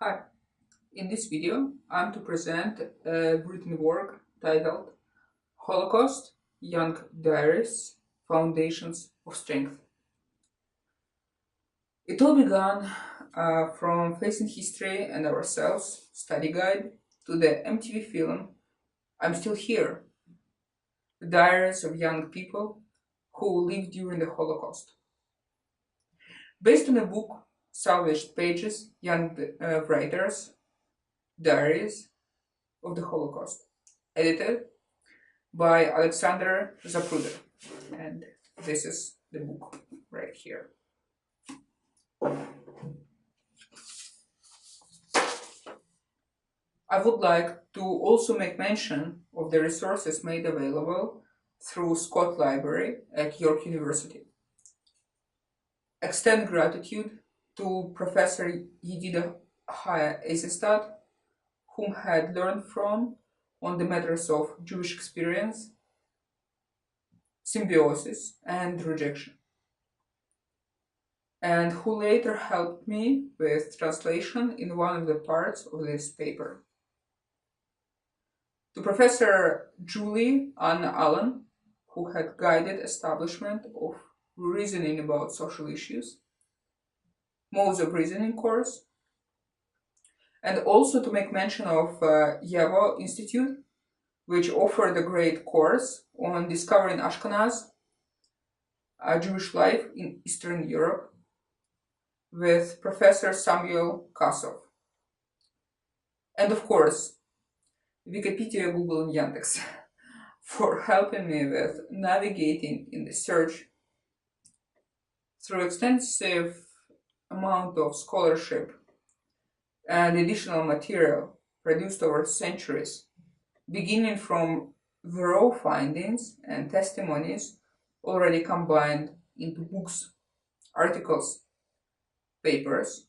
Hi, in this video I'm to present a written work titled Holocaust, Young Diarists, Foundations of Strength. It all began from Facing History and Ourselves study guide to the MTV film I'm Still Here, the diaries of young people who lived during the Holocaust. Based on a book, Salvaged Pages, Young Writers, Diaries of the Holocaust, edited by Alexander Zapruder, and this is the book right here. I would like to also make mention of the resources made available through Scott Library at York University. Extend gratitude to Professor Yedida Haya Eisestad, whom I had learned from on the matters of Jewish experience, symbiosis, and rejection, and who later helped me with translation in one of the parts of this paper. To Professor Julie Ann Allen, who had guided establishment of reasoning about social issues, modes of reasoning course, and also to make mention of YAVO Institute, which offered a great course on discovering Ashkenaz, Jewish life in Eastern Europe, with Professor Samuel Kasov. And of course, Wikipedia, Google, and Yandex for helping me with navigating in the search through extensive amount of scholarship and additional material produced over centuries, beginning from the raw findings and testimonies already combined into books, articles, papers,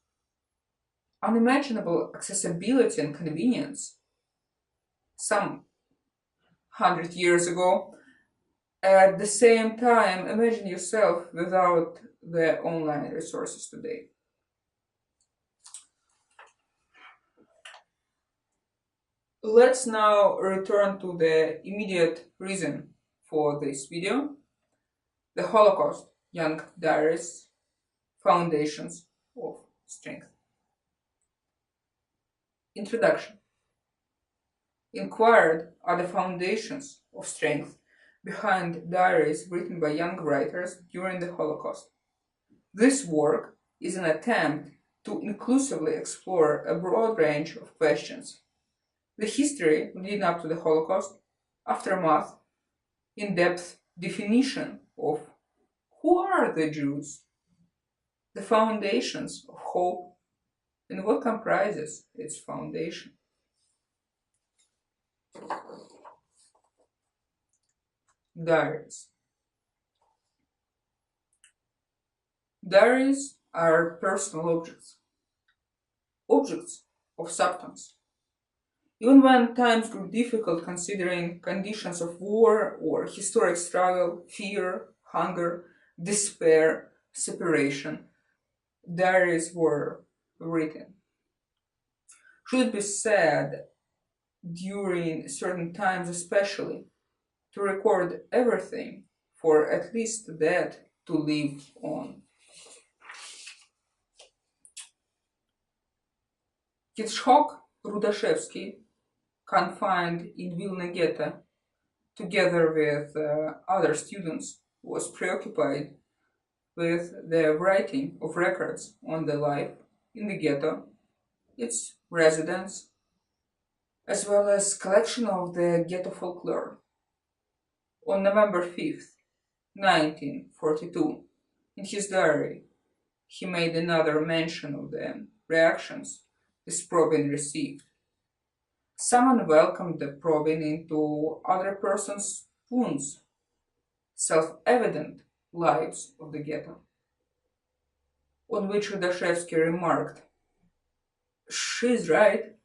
unimaginable accessibility and convenience some 100 years ago. At the same time, imagine yourself without the online resources today. Let's now return to the immediate reason for this video: the Holocaust, Young Diaries, Foundations of Strength. Introduction. Inquired are the foundations of strength behind diaries written by young writers during the Holocaust. This work is an attempt to inclusively explore a broad range of questions: the history leading up to the Holocaust, aftermath, in-depth definition of who are the Jews, the foundations of hope, and what comprises its foundation. Diaries. Diaries are personal objects, objects of substance. Even when times grew difficult, considering conditions of war or historic struggle, fear, hunger, despair, separation, diaries were written. Should it be said, during certain times especially, to record everything, for at least that to live on. Yitzhak Rudashevsky, confined in Vilna Ghetto, together with other students, was preoccupied with the writing of records on the life in the ghetto, its residents, as well as collection of the ghetto folklore. On November 5th, 1942, in his diary, he made another mention of the reactions this probing received. Someone welcomed the probing into other person's wounds, self-evident lives of the ghetto. On which Rudashevsky remarked, "She's right,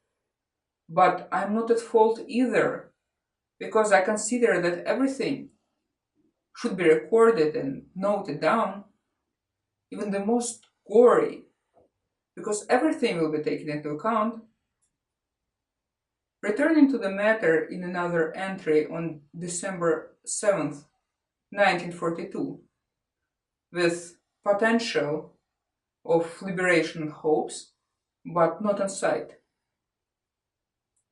but I'm not at fault either, because I consider that everything should be recorded and noted down, even the most gory, because everything will be taken into account. Returning to the matter in another entry on December 7th, 1942, with potential of liberation and hopes, but not on sight.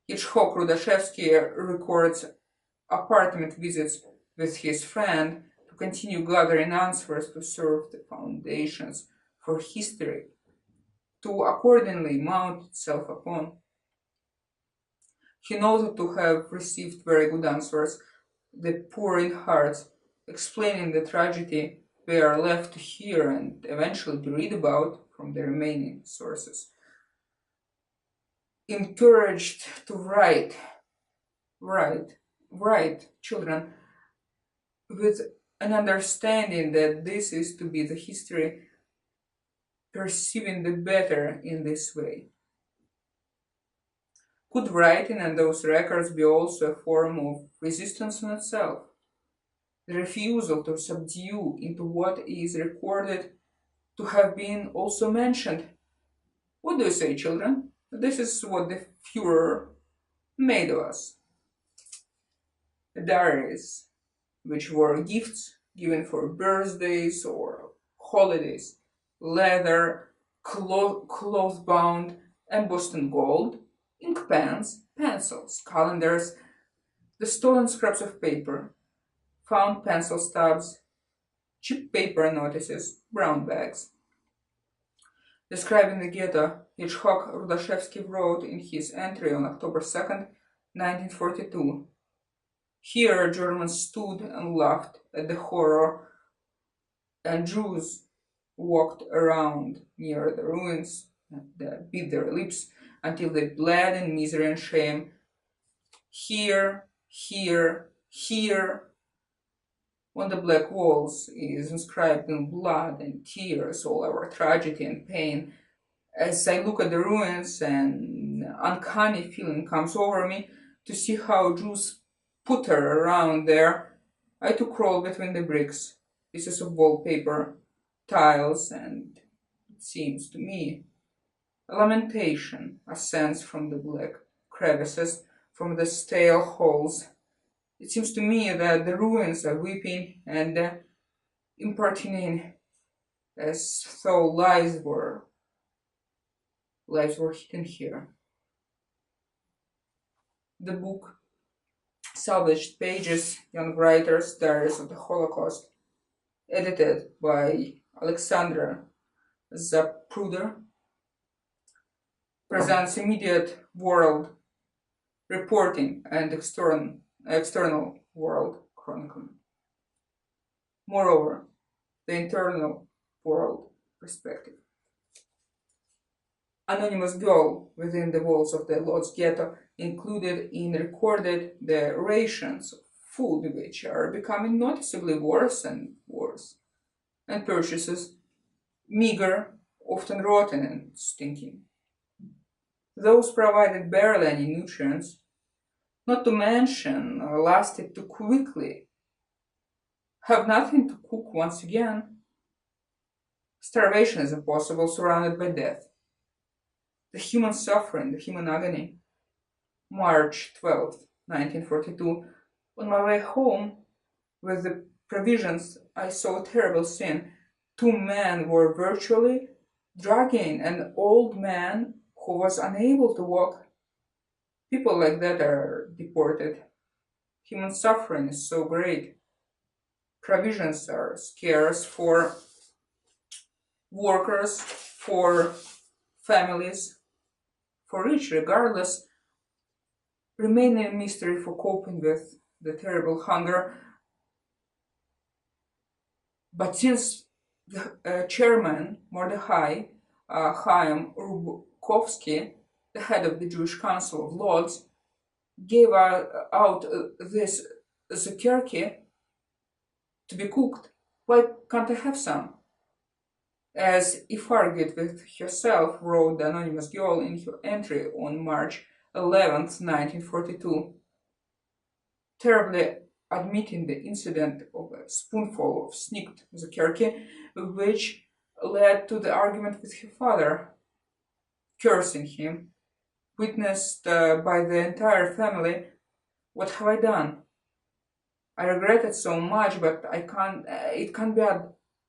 Hitchcock Rudashevsky records apartment visits with his friend to continue gathering answers to serve the foundations for history to accordingly mount itself upon. He noted to have received very good answers, the poor in hearts, explaining the tragedy we are left to hear and eventually to read about from the remaining sources. Encouraged to write, children, with an understanding that this is to be the history, perceiving the better in this way. Could writing and those records be also a form of resistance in itself? The refusal to subdue into what is recorded to have been also mentioned. What do you say, children? This is what the Führer made of us. The diaries, which were gifts given for birthdays or holidays, leather, cloth-bound, embossed in gold, ink pens, pencils, calendars, the stolen scraps of paper, found pencil stubs, cheap paper notices, brown bags. Describing the ghetto, Hitchcock Rudashevsky wrote in his entry on October 2nd, 1942, "Here Germans stood and laughed at the horror, and Jews walked around near the ruins and bit their lips until they bled in misery and shame. Here, here, here." On the black walls is inscribed in blood and tears all our tragedy and pain. As I look at the ruins, an uncanny feeling comes over me to see how Jews putter around there. I to crawl between the bricks, pieces of wallpaper, tiles, and it seems to me a lamentation ascends from the black crevices, from the stale halls. It seems to me that the ruins are weeping and importuning, as though lives were hidden here. The book, Salvaged Pages, Young Writers, Diaries of the Holocaust, edited by Alexandra Zapruder, presents immediate world reporting and external world chronicling. Moreover, the internal world perspective. Anonymous girl within the walls of the Lodz ghetto included in recorded the rations of food which are becoming noticeably worse and worse, and purchases meager, often rotten and stinking. Those provided barely any nutrients, not to mention lasted too quickly, have nothing to cook once again. Starvation is impossible, surrounded by death. The human suffering, the human agony. March 12th, 1942. On my way home with the provisions, I saw a terrible scene. Two men were virtually dragging an old man who was unable to walk. People like that are deported. Human suffering is so great. Provisions are scarce for workers, for families, for rich, regardless, remaining a mystery for coping with the terrible hunger. But since the chairman, Mordechai Chaim Rukovsky, the head of the Jewish Council of Lodz, gave out this zucchini to be cooked, why can't I have some? As if argued with herself, wrote the anonymous girl in her entry on March 11th, 1942, terribly admitting the incident of a spoonful of sneaked zucchini, which led to the argument with her father. cursing him, witnessed by the entire family. What have I done? I regret it so much, but I can't. It can't be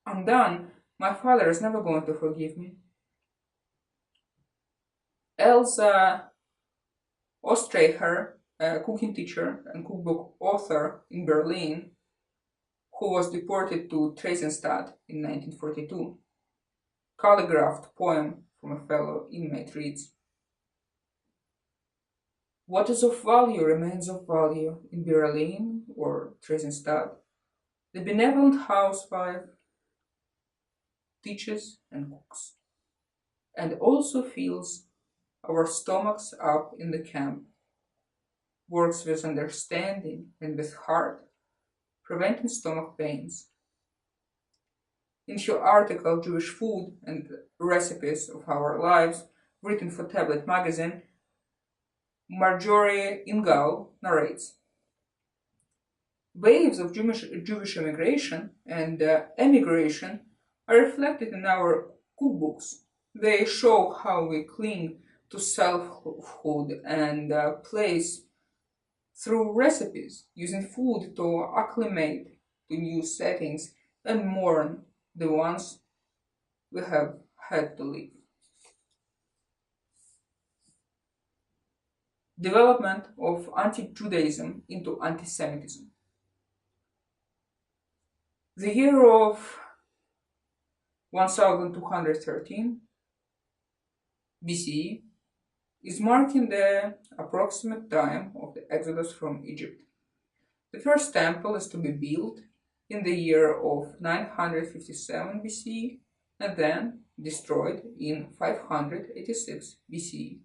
undone. My father is never going to forgive me. Elsa Ostreicher, a cooking teacher and cookbook author in Berlin, who was deported to Theresienstadt in 1942, calligraphed poem from a fellow inmate reads: "What is of value remains of value in Berlin or Theresienstadt. The benevolent housewife teaches and cooks, and also fills our stomachs up in the camp, works with understanding and with heart, preventing stomach pains." In her article Jewish Food and Recipes of Our Lives, written for Tablet magazine, Marjorie Ingall narrates: waves of Jewish immigration and emigration are reflected in our cookbooks. They show how we cling to selfhood and place through recipes, using food to acclimate to new settings and mourn the ones we have had to leave. Development of anti-Judaism into anti-Semitism. The year of 1213 BCE is marking the approximate time of the exodus from Egypt. The first temple is to be built in the year of 957 BCE and then destroyed in 586 BCE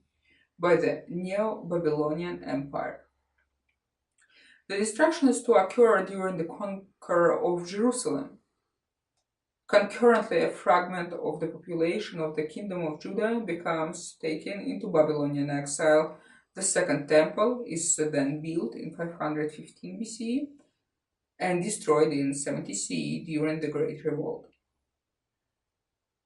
by the Neo-Babylonian Empire. The destruction is to occur during the conquer of Jerusalem. Concurrently, a fragment of the population of the Kingdom of Judah becomes taken into Babylonian exile. The second temple is then built in 515 BCE and destroyed in 70 CE during the Great Revolt.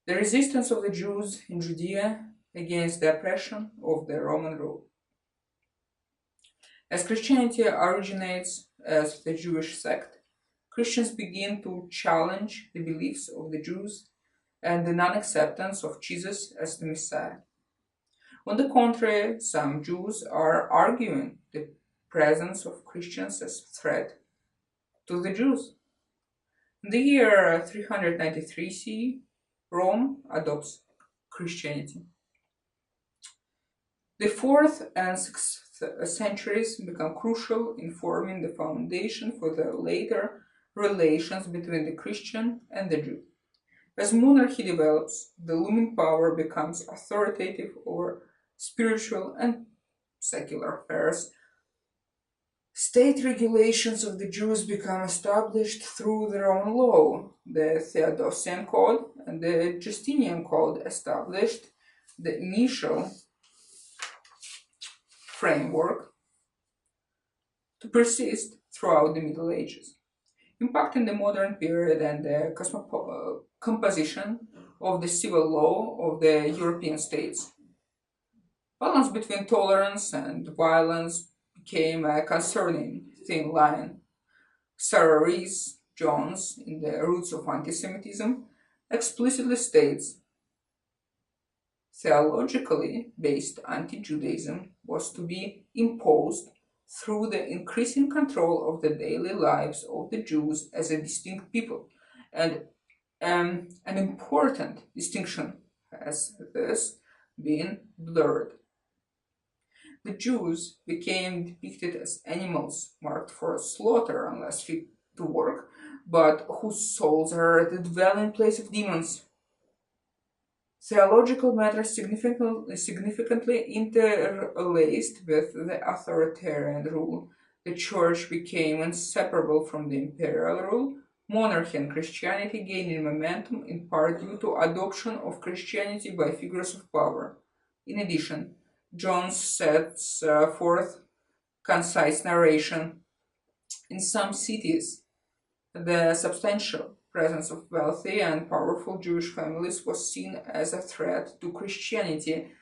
The resistance of the Jews in Judea against the oppression of the Roman rule. As Christianity originates as the Jewish sect, Christians begin to challenge the beliefs of the Jews and the non-acceptance of Jesus as the Messiah. On the contrary, some Jews are arguing the presence of Christians as a threat to the Jews. In the year 393 CE, Rome adopts Christianity. The 4th and 6th centuries become crucial in forming the foundation for the later relations between the Christian and the Jew. As monarchy develops, the looming power becomes authoritative over spiritual and secular affairs. State regulations of the Jews become established through their own law. The Theodosian Code and the Justinian Code established the initial framework to persist throughout the Middle Ages, impacting the modern period and the composition of the civil law of the European states. Balance between tolerance and violence became a concerning thin line. Sarah Rees Jones, in The Roots of Anti-Semitism, explicitly states, theologically based anti-Judaism was to be imposed through the increasing control of the daily lives of the Jews as a distinct people, and an important distinction has thus been blurred. The Jews became depicted as animals marked for slaughter unless fit to work, but whose souls are the dwelling place of demons. Theological matters significantly interlaced with the authoritarian rule. The church became inseparable from the imperial rule, monarchy and Christianity gaining momentum in part due to adoption of Christianity by figures of power. In addition, Jones sets forth concise narration. In some cities, the substantial presence of wealthy and powerful Jewish families was seen as a threat to Christianity.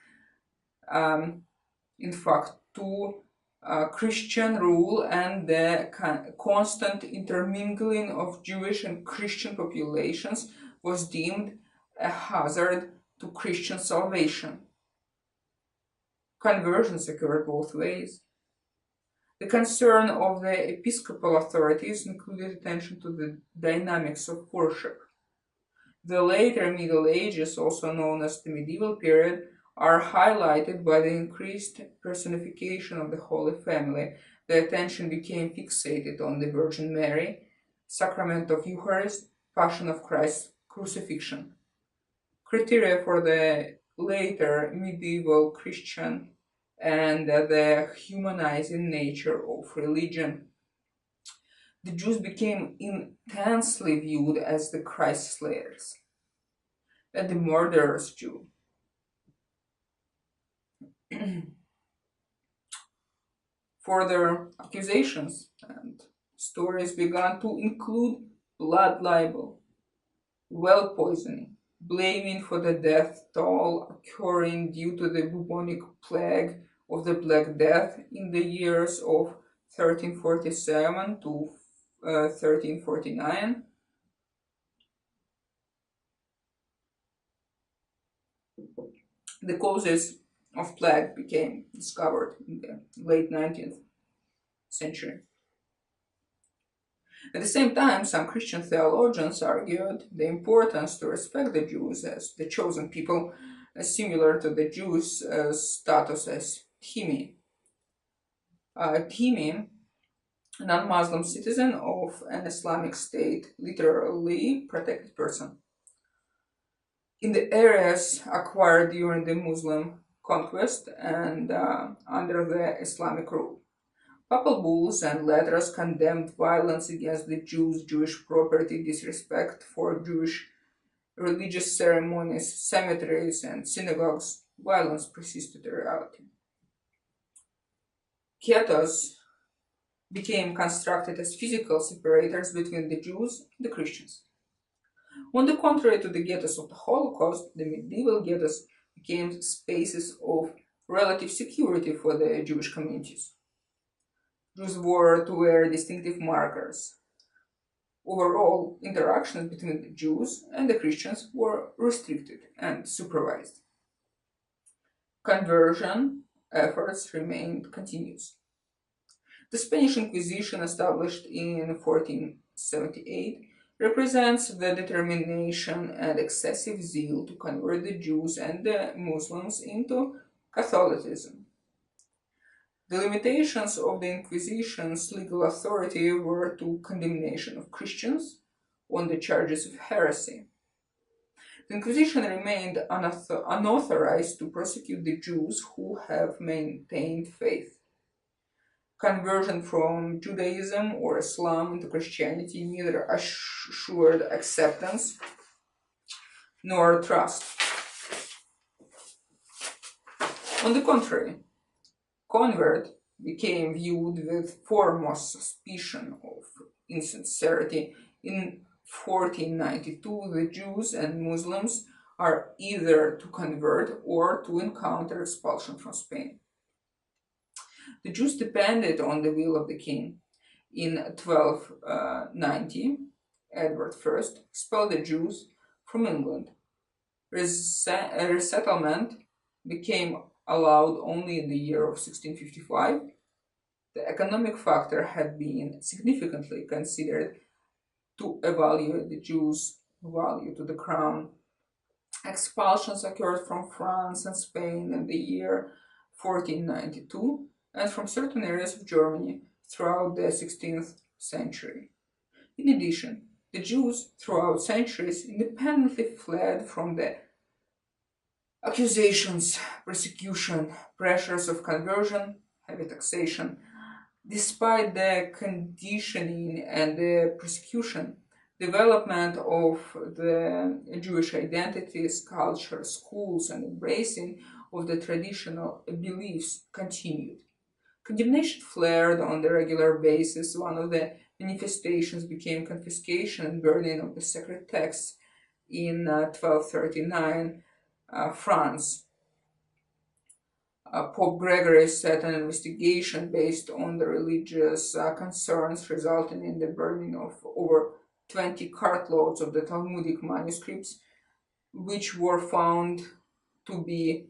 in fact, to Christian rule and the constant intermingling of Jewish and Christian populations was deemed a hazard to Christian salvation. Conversions occurred both ways. The concern of the episcopal authorities included attention to the dynamics of worship. The later Middle Ages, also known as the medieval period, are highlighted by the increased personification of the Holy Family. The attention became fixated on the Virgin Mary, Sacrament of Eucharist, Passion of Christ, Crucifixion. Criteria for the later medieval Christian and the humanizing nature of religion. The Jews became intensely viewed as the Christ slayers, and the murderous Jew. Further accusations and stories began to include blood libel, well poisoning, blaming for the death toll occurring due to the bubonic plague of the Black Death in the years of 1347 to 1349. The causes of plague became discovered in the late 19th century. At the same time, some Christian theologians argued the importance to respect the Jews as the chosen people, similar to the Jews' status as dhimmi. Dhimmi, a non-Muslim citizen of an Islamic state, literally protected person. In the areas acquired during the Muslim conquest and under the Islamic rule, papal bulls and letters condemned violence against the Jews, Jewish property, disrespect for Jewish religious ceremonies, cemeteries, and synagogues. Violence persisted in reality. Ghettos became constructed as physical separators between the Jews and the Christians. On the contrary to the ghettos of the Holocaust, the medieval ghettos became spaces of relative security for the Jewish communities. Jews were to wear distinctive markers. Overall, interactions between the Jews and the Christians were restricted and supervised. Conversion efforts remained continuous. The Spanish Inquisition, established in 1478, represents the determination and excessive zeal to convert the Jews and the Muslims into Catholicism. The limitations of the Inquisition's legal authority were to condemnation of Christians on the charges of heresy. The Inquisition remained unauthorized to prosecute the Jews who have maintained faith. Conversion from Judaism or Islam into Christianity neither assured acceptance nor trust. On the contrary, convert became viewed with foremost suspicion of insincerity. In 1492, the Jews and Muslims are either to convert or to encounter expulsion from Spain. The Jews depended on the will of the king. In 1290, Edward I expelled the Jews from England. Resettlement became allowed only in the year of 1655. The economic factor had been significantly considered to evaluate the Jews' value to the crown. Expulsions occurred from France and Spain in the year 1492 and from certain areas of Germany throughout the 16th century. In addition, the Jews throughout centuries independently fled from the accusations, persecution, pressures of conversion, heavy taxation. Despite the conditioning and the persecution, development of the Jewish identities, culture, schools, and embracing of the traditional beliefs continued. Condemnation flared on the regular basis. One of the manifestations became confiscation and burning of the sacred texts in 1239 France. Pope Gregory set an investigation based on the religious concerns, resulting in the burning of over 20 cartloads of the Talmudic manuscripts, which were found to be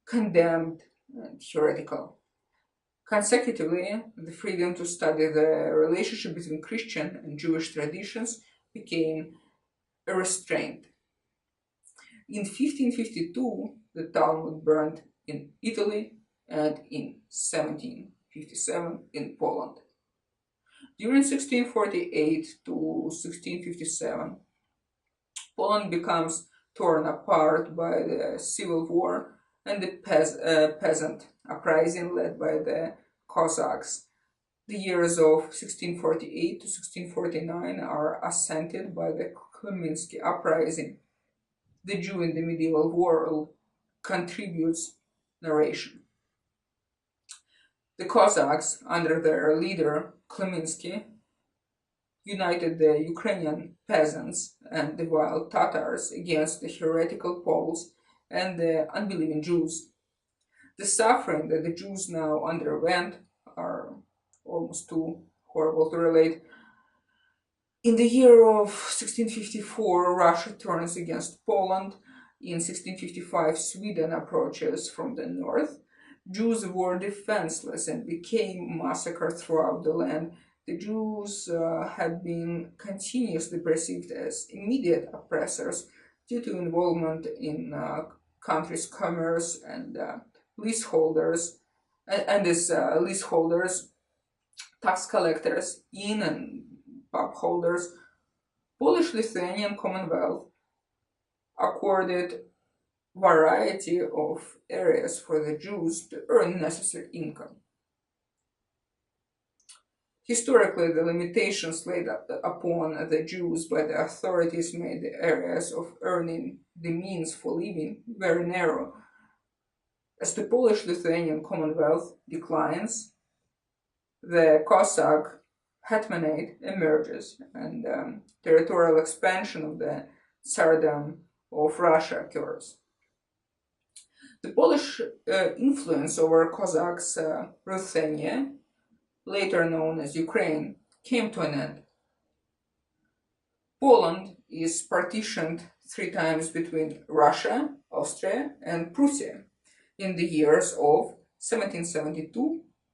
condemned and heretical. Consecutively, the freedom to study the relationship between Christian and Jewish traditions became a restraint. In 1552, the Talmud burned in Italy and in 1757 in Poland. During 1648 to 1657, Poland becomes torn apart by the Civil War and the peasant uprising led by the Cossacks. The years of 1648 to 1649 are accented by the Khmelnytsky uprising. The Jew in the medieval world contributes narration. The Cossacks, under their leader Khmelnytsky, united the Ukrainian peasants and the wild Tatars against the heretical Poles and the unbelieving Jews. The suffering that the Jews now underwent are almost too horrible to relate. In the year of 1654, Russia turns against Poland. In 1655, Sweden approaches from the north. Jews were defenseless and became massacred throughout the land. The Jews had been continuously perceived as immediate oppressors due to involvement in country's commerce and leaseholders, and as leaseholders, tax collectors, inn and pub holders. Polish-Lithuanian Commonwealth accorded variety of areas for the Jews to earn necessary income. Historically, the limitations laid upon the Jews by the authorities made the areas of earning the means for living very narrow. As the Polish-Lithuanian Commonwealth declines, the Cossack hetmanate emerges, and territorial expansion of the Tsardom of Russia occurs. The Polish influence over Cossacks' Ruthenia, later known as Ukraine, came to an end. Poland is partitioned 3 times between Russia, Austria, and Prussia in the years of 1772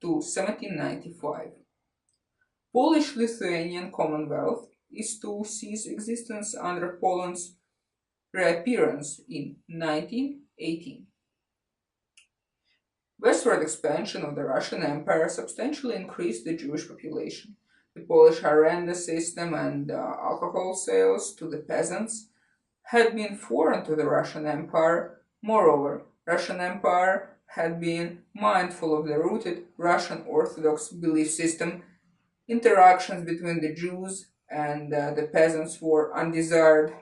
to 1795. Polish-Lithuanian Commonwealth is to cease existence under Poland's reappearance in 1918. Westward expansion of the Russian Empire substantially increased the Jewish population. The Polish arenda system and alcohol sales to the peasants had been foreign to the Russian Empire. Moreover, Russian Empire had been mindful of the rooted Russian Orthodox belief system. Interactions between the Jews and the peasants were undesired.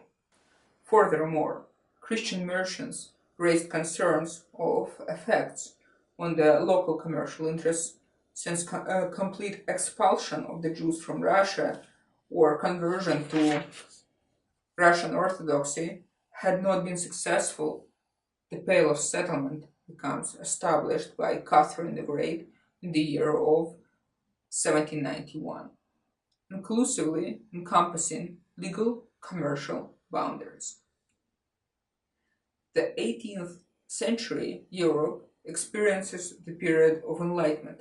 Furthermore, Christian merchants raised concerns of effects on the local commercial interests, since complete expulsion of the Jews from Russia or conversion to Russian Orthodoxy had not been successful. The Pale of Settlement becomes established by Catherine the Great in the year of 1791, inclusively encompassing legal commercial boundaries. The 18th century Europe experiences the period of enlightenment.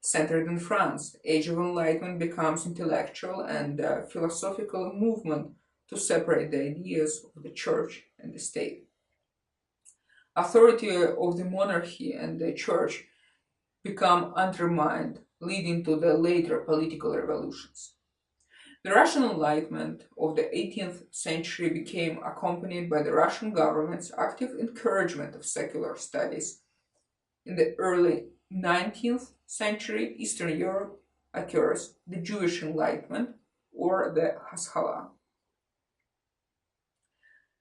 Centered in France, Age of Enlightenment becomes intellectual and philosophical movement to separate the ideas of the church and the state. Authority of the monarchy and the church become undermined, leading to the later political revolutions. The Russian Enlightenment of the 18th century became accompanied by the Russian government's active encouragement of secular studies. In the early 19th century, Eastern Europe occurs the Jewish Enlightenment, or the Haskalah.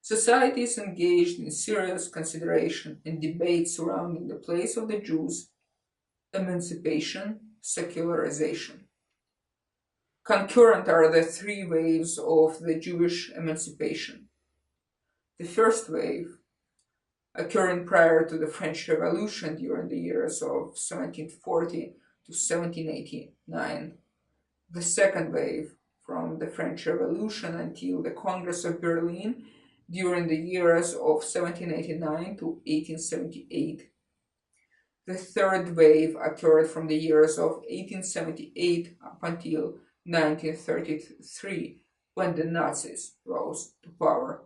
Societies engaged in serious consideration and debate surrounding the place of the Jews, emancipation, secularization. Concurrent are the 3 waves of the Jewish emancipation. The first wave occurring prior to the French Revolution during the years of 1740 to 1789. The second wave from the French Revolution until the Congress of Berlin during the years of 1789 to 1878. The third wave occurred from the years of 1878 up until 1933, when the Nazis rose to power.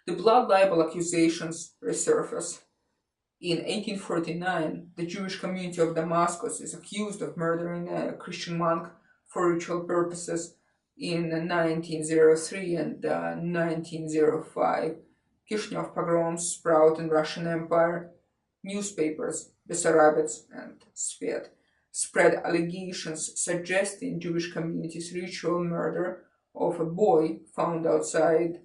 The blood libel accusations resurface. In 1849, the Jewish community of Damascus is accused of murdering a Christian monk for ritual purposes. In 1903 and 1905, Kishinev pogroms sprout in Russian Empire. Newspapers, Bessarabets and Svet, spread allegations suggesting Jewish community's ritual murder of a boy found outside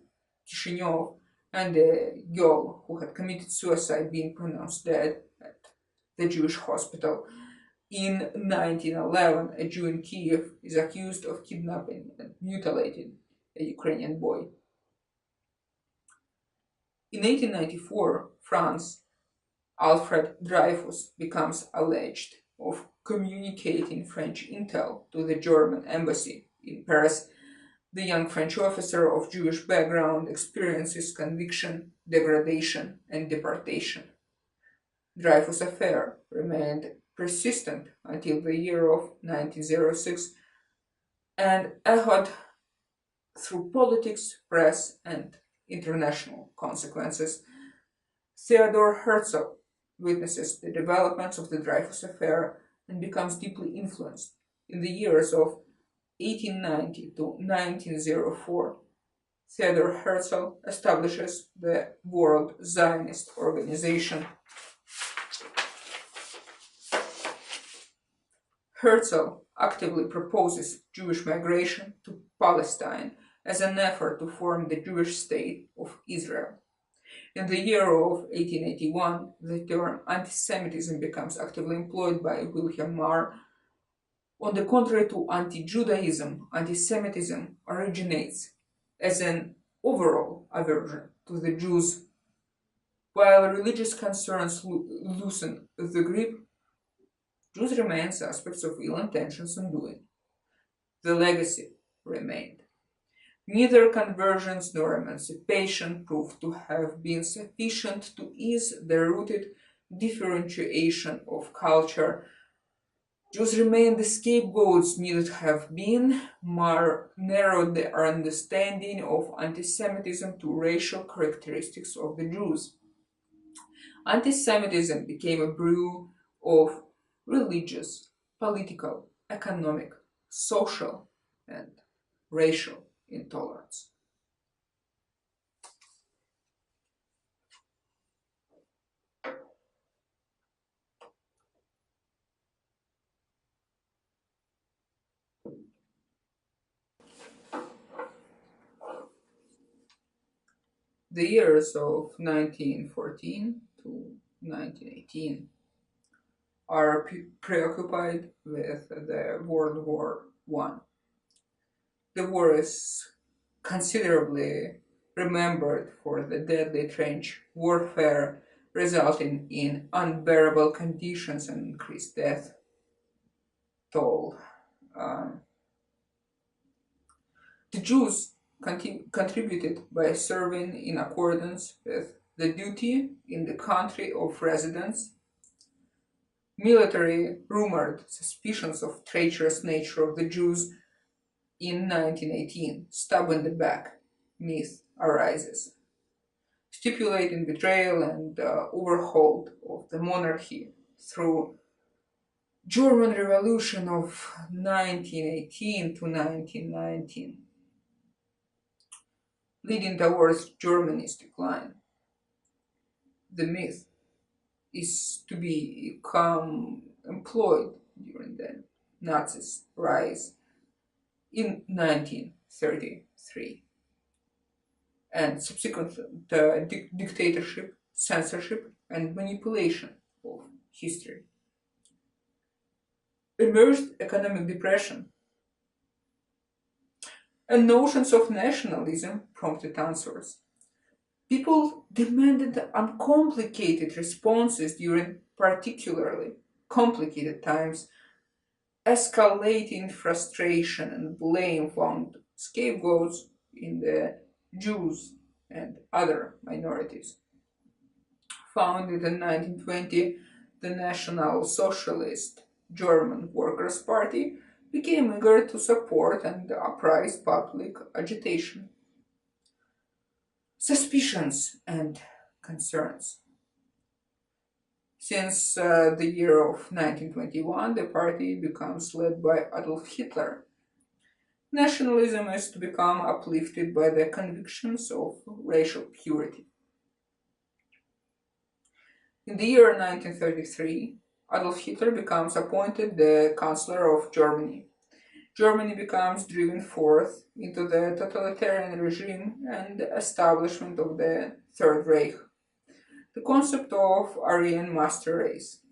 Kishinev and a girl who had committed suicide being pronounced dead at the Jewish hospital. In 1911, a Jew in Kiev is accused of kidnapping and mutilating a Ukrainian boy. In 1894, France, Alfred Dreyfus becomes alleged of communicating French intel to the German embassy in Paris. The young French officer of Jewish background experiences conviction, degradation, and deportation. Dreyfus' affair remained persistent until the year of 1906 and echoed through politics, press, and international consequences. Theodor Herzl witnesses the developments of the Dreyfus affair and becomes deeply influenced. In the years of 1890 to 1904, Theodor Herzl establishes the World Zionist Organization. Herzl actively proposes Jewish migration to Palestine as an effort to form the Jewish state of Israel. In the year of 1881, the term anti-Semitism becomes actively employed by Wilhelm Marr. On the contrary to anti-Judaism, anti-Semitism originates as an overall aversion to the Jews. While religious concerns loosen the grip, Jews remain suspects of ill intentions and doing. The legacy remained. Neither conversions nor emancipation proved to have been sufficient to ease the rooted differentiation of culture. Jews remained the scapegoats needed to have been. Marr narrowed the understanding of anti-Semitism to racial characteristics of the Jews. Anti-Semitism became a brew of religious, political, economic, social, and racial intolerance. The years of 1914 to 1918 are preoccupied with the World War I. The war is considerably remembered for the deadly trench warfare resulting in unbearable conditions and increased death toll. The Jews contributed by serving in accordance with the duty in the country of residence. Military rumored suspicions of treacherous nature of the Jews. In 1918, stab in the back myth arises, stipulating betrayal and overhaul of the monarchy through German Revolution of 1918 to 1919, leading towards Germany's decline. The myth is to become employed during the Nazis' rise in 1933 and subsequent dictatorship, censorship, and manipulation of history. Emerged economic depression and notions of nationalism prompted answers. People demanded uncomplicated responses during particularly complicated times. Escalating frustration and blame found scapegoats in the Jews and other minorities. Founded in 1920, the National Socialist German Workers' Party became eager to support and uprise public agitation, suspicions, and concerns. Since the year of 1921, the party becomes led by Adolf Hitler. Nationalism is to become uplifted by the convictions of racial purity. In the year 1933, Adolf Hitler becomes appointed the Chancellor of Germany. Germany becomes driven forth into the totalitarian regime and the establishment of the Third Reich. The concept of Aryan master race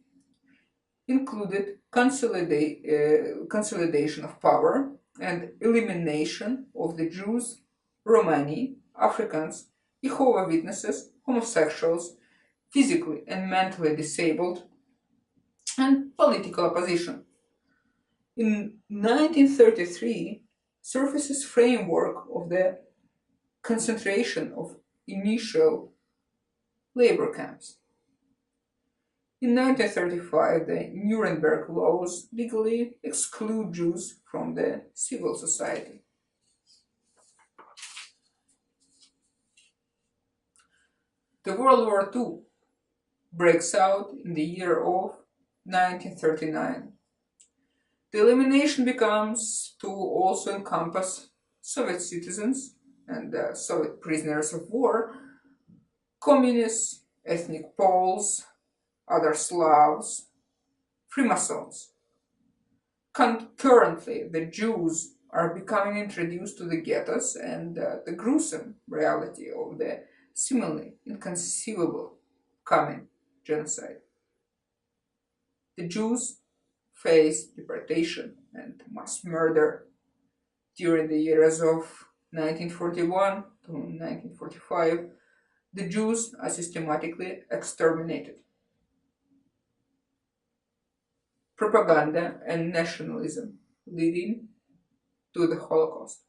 included consolidation of power and elimination of the Jews, Romani, Africans, Jehovah's Witnesses, homosexuals, physically and mentally disabled, and political opposition. In 1933, surfaces framework of the concentration of initial labor camps. In 1935, the Nuremberg laws legally exclude Jews from the civil society. The World War II breaks out in the year of 1939. The elimination becomes to also encompass Soviet citizens and Soviet prisoners of war, communists, ethnic Poles, other Slavs, Freemasons. Concurrently, the Jews are becoming introduced to the ghettos and the gruesome reality of the seemingly inconceivable coming genocide. The Jews face deportation and mass murder during the years of 1941 to 1945. The Jews are systematically exterminated. Propaganda and nationalism leading to the Holocaust.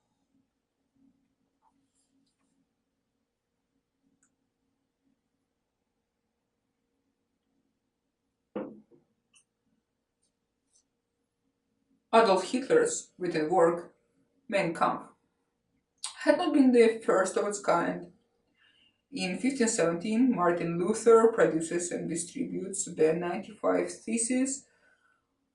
Adolf Hitler's written work, Mein Kampf, had not been the first of its kind. In 1517, Martin Luther produces and distributes the 95 Theses,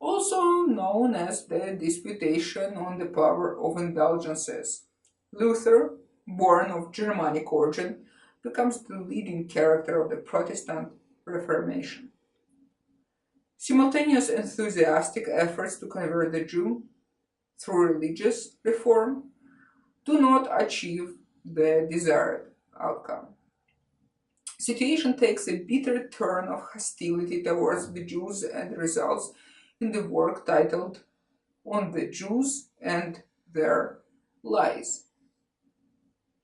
also known as the Disputation on the Power of Indulgences. Luther, born of Germanic origin, becomes the leading character of the Protestant Reformation. Simultaneous enthusiastic efforts to convert the Jew through religious reform do not achieve the desired outcome. Situation takes a bitter turn of hostility towards the Jews and results in the work titled On the Jews and Their Lies.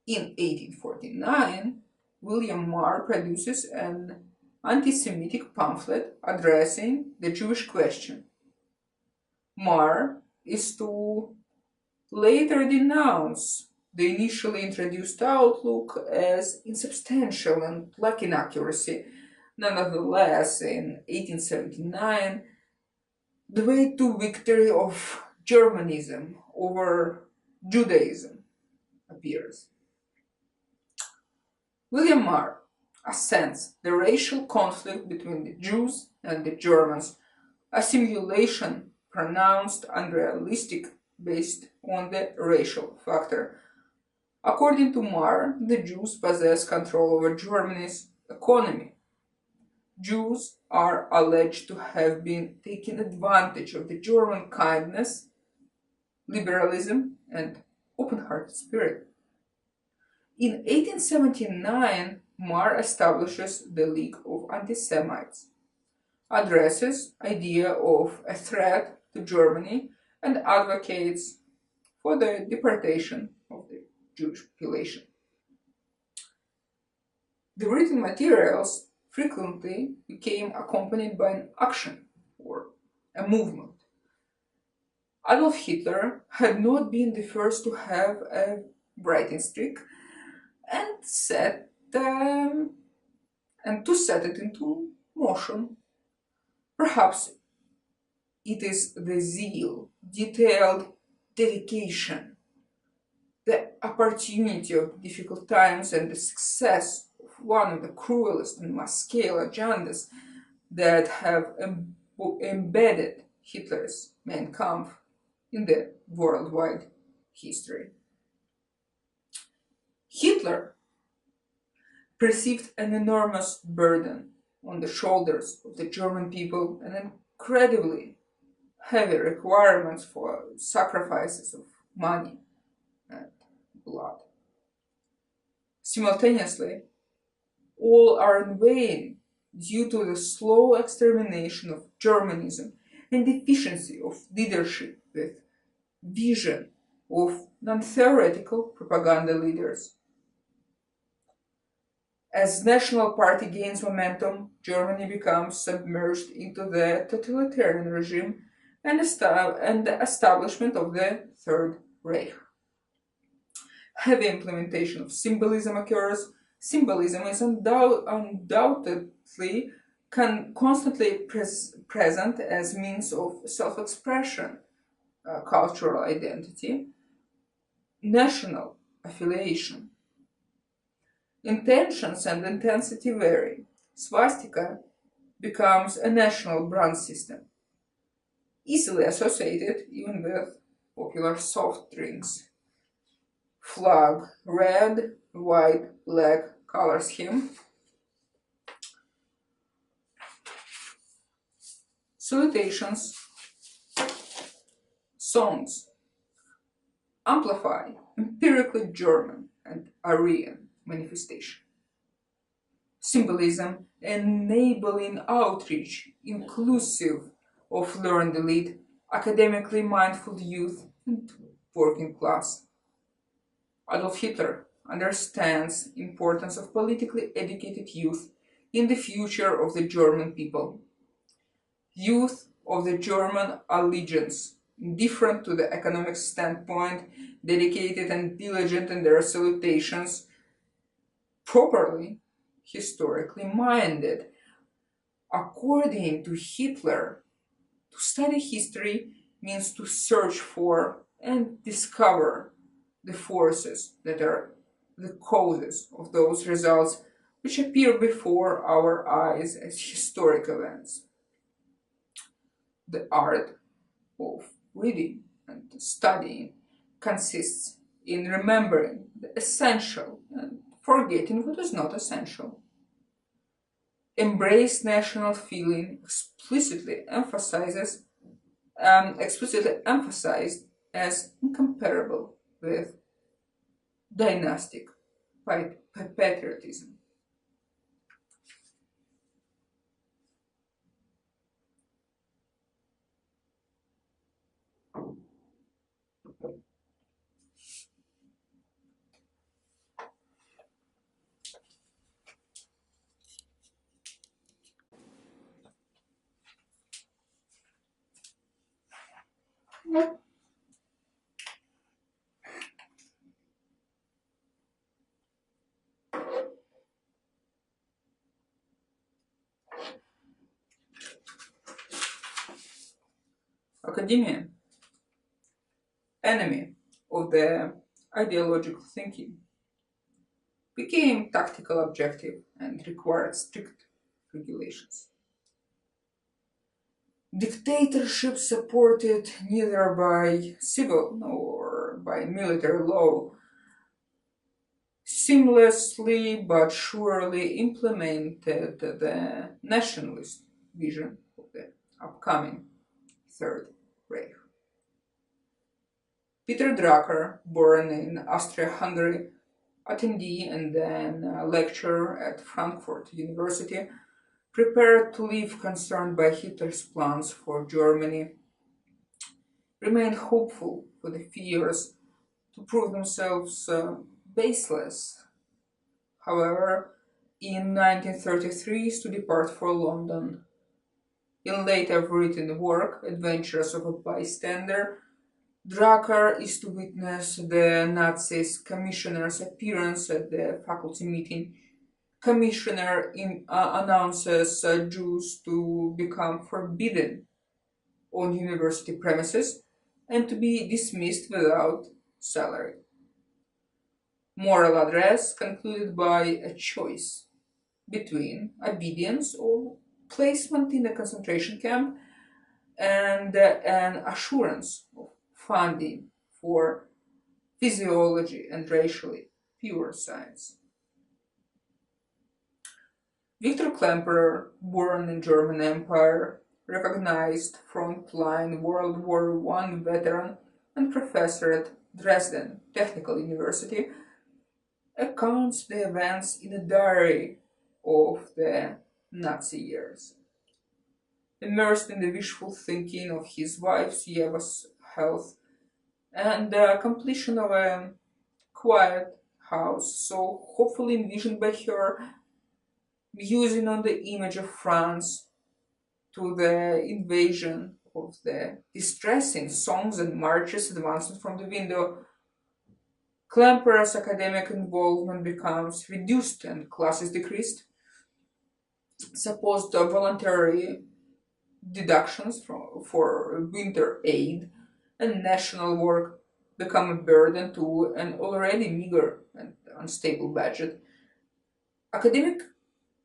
In 1849, William Marr produces an anti-Semitic pamphlet addressing the Jewish question. Marr is to later denounce the initially introduced outlook as insubstantial and lacking accuracy. Nonetheless, in 1879, the way to victory of Germanism over Judaism appears. William Marr assents the racial conflict between the Jews and the Germans, a simulation pronounced unrealistic based on the racial factor. According to Marr, the Jews possess control over Germany's economy. Jews are alleged to have been taking advantage of the German kindness, liberalism, and open-hearted spirit. In 1879, Marr establishes the League of Anti-Semites, addresses idea of a threat to Germany, and advocates for the deportation of the Jewish population. The written materials frequently became accompanied by an action or a movement. Adolf Hitler had not been the first to have a writing streak and to set it into motion. Perhaps it is the zeal, detailed dedication, the opportunity of difficult times, and the success of one of the cruelest and mass-scale agendas that have embedded Hitler's Mein Kampf in the worldwide history. Hitler perceived an enormous burden on the shoulders of the German people and incredibly heavy requirements for sacrifices of money and blood. Simultaneously, all are in vain due to the slow extermination of Germanism and deficiency of leadership with vision of non-theoretical propaganda leaders. As National Party gains momentum, Germany becomes submerged into the totalitarian regime and the establishment of the Third Reich. Heavy implementation of symbolism occurs. Symbolism is undoubtedly constantly present as means of self-expression, cultural identity, national affiliation. Intentions and intensity vary. Swastika becomes a national brand system, easily associated even with popular soft drinks. Flag, red, white, black color scheme. Salutations, songs amplify empirically German and Aryan manifestation. Symbolism enabling outreach inclusive of learned elite, academically mindful youth, and working class. Adolf Hitler understands the importance of politically educated youth in the future of the German people. Youth of the German allegiance, indifferent to the economic standpoint, dedicated and diligent in their salutations, properly historically minded. According to Hitler, to study history means to search for and discover the forces that are the causes of those results which appear before our eyes as historic events. The art of reading and studying consists in remembering the essential and forgetting what is not essential. Embrace national feeling explicitly emphasized as incomparable with dynastic patriotism. Academia, enemy of the ideological thinking, became tactical objective and required strict regulations. Dictatorship supported neither by civil nor by military law seamlessly but surely implemented the nationalist vision of the upcoming Third Reich. Peter Drucker, born in Austria-Hungary, attendee and then lecturer at Frankfurt University, prepared to leave concerned by Hitler's plans for Germany, remained hopeful for the fears to prove themselves baseless. However, in 1933 is to depart for London. In later written work, Adventures of a Bystander, Drucker is to witness the Nazis' commissioner's appearance at the faculty meeting. Commissioner announces Jews to become forbidden on university premises and to be dismissed without salary. Moral address concluded by a choice between obedience or placement in a concentration camp and an assurance of funding for physiology and racially pure science. Victor Klemperer, born in German Empire, recognized frontline World War I veteran and professor at Dresden Technical University, accounts the events in a diary of the Nazi years. Immersed in the wishful thinking of his wife Yeva's health and the completion of a quiet house, so hopefully envisioned by her, musing on the image of France, to the invasion of the distressing songs and marches advancing from the window, Klemperer's academic involvement becomes reduced and classes decreased. Supposed voluntary deductions for winter aid and national work become a burden to an already meager and unstable budget. Academic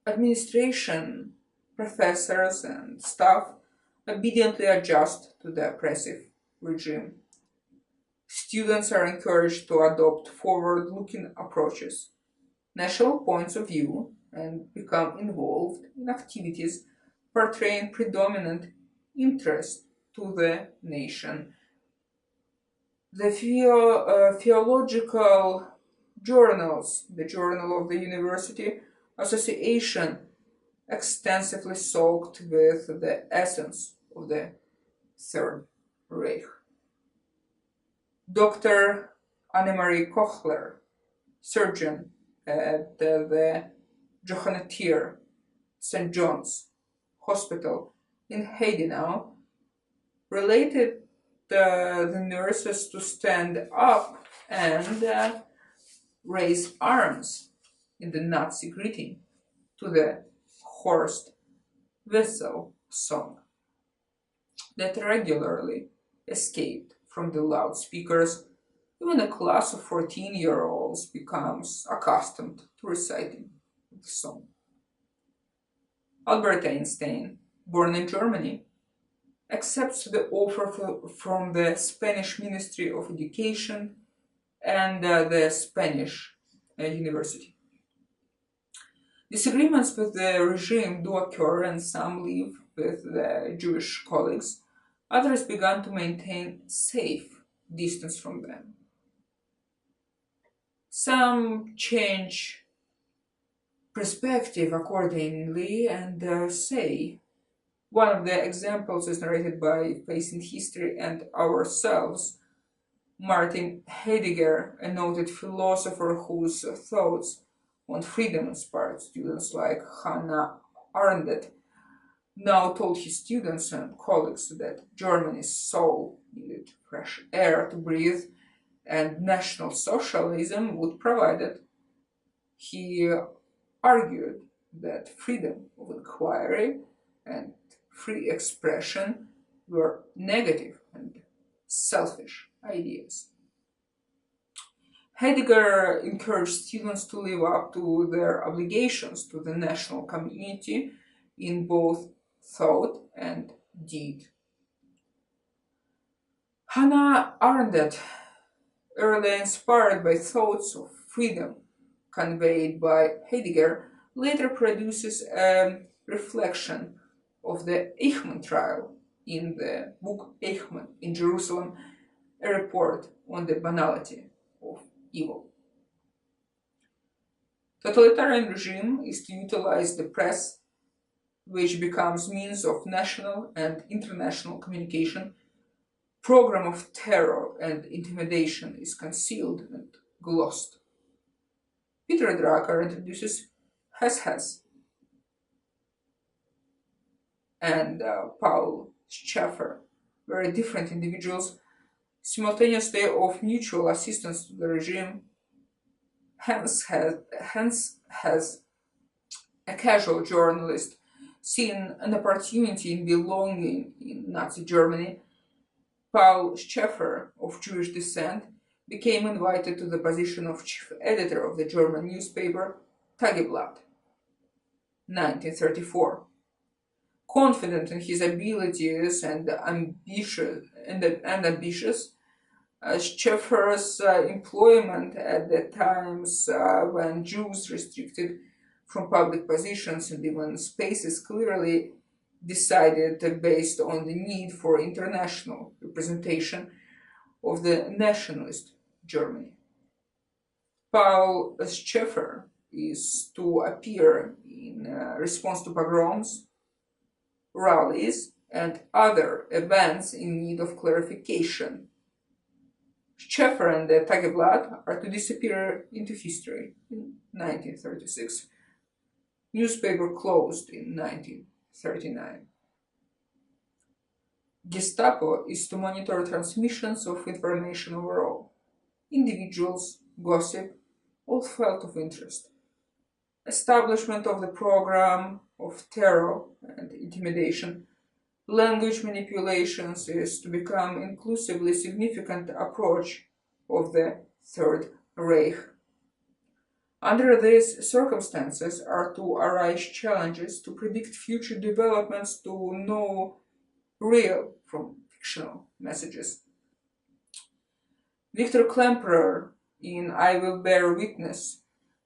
administration, professors, and staff obediently adjust to the oppressive regime. Students are encouraged to adopt forward-looking approaches, national points of view, and become involved in activities portraying predominant interest to the nation. The theological journals, the Journal of the University Association, extensively soaked with the essence of the Third Reich. Dr. Annemarie Kochler, surgeon at the Johannetier St. John's Hospital in Heidenau, related the nurses to stand up and raise arms in the Nazi greeting to the Horst Wessel song that regularly escaped from the loudspeakers. Even a class of 14-year-olds becomes accustomed to reciting the song. Albert Einstein, born in Germany, accepts the offer from the Spanish Ministry of Education and the Spanish university. Disagreements with the regime do occur, and some leave with the Jewish colleagues. Others began to maintain safe distance from them. Some change perspective accordingly and say, one of the examples is narrated by Facing History and Ourselves, Martin Heidegger, a noted philosopher whose thoughts on freedom inspired students like Hannah Arendt, now told his students and colleagues that Germany's soul needed fresh air to breathe, and National Socialism would provide it. He argued that freedom of inquiry and free expression were negative and selfish ideas. Heidegger encouraged students to live up to their obligations to the national community in both thought and deed. Hannah Arendt, early inspired by thoughts of freedom conveyed by Heidegger, later produces a reflection of the Eichmann trial in the book Eichmann in Jerusalem, a report on the banality of evil. Totalitarian regime is to utilize the press, which becomes means of national and international communication. Program of terror and intimidation is concealed and glossed. Peter Drucker introduces Hess and Paul Schaeffer, very different individuals, simultaneously of mutual assistance to the regime. Hence has a casual journalist seen an opportunity in belonging in Nazi Germany. Paul Schaeffer, of Jewish descent, became invited to the position of chief editor of the German newspaper Tageblatt, 1934. Confident in his abilities and ambitious, Schaeffer's employment at the times when Jews restricted from public positions and even spaces clearly decided based on the need for international representation of the nationalist Germany. Paul Schaeffer is to appear in response to pogroms, rallies, and other events in need of clarification. Schaeffer and the Tageblatt are to disappear into history in 1936. Newspaper closed in 1939. Gestapo is to monitor transmissions of information overall. Individuals, gossip, all felt of interest. Establishment of the program of terror and intimidation, language manipulations is to become inclusively significant approach of the Third Reich. Under these circumstances are to arise challenges to predict future developments, to know real from fictional messages. Victor Klemperer in I Will Bear Witness,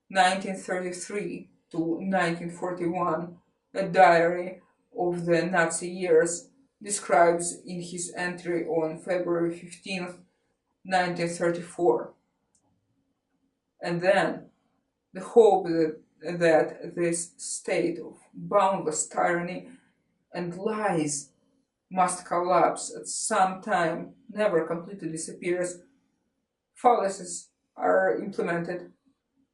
1933 to 1941, a diary of the Nazi years, describes in his entry on February 15, 1934. And then the hope that this state of boundless tyranny and lies must collapse at some time never completely disappears. Fallacies are implemented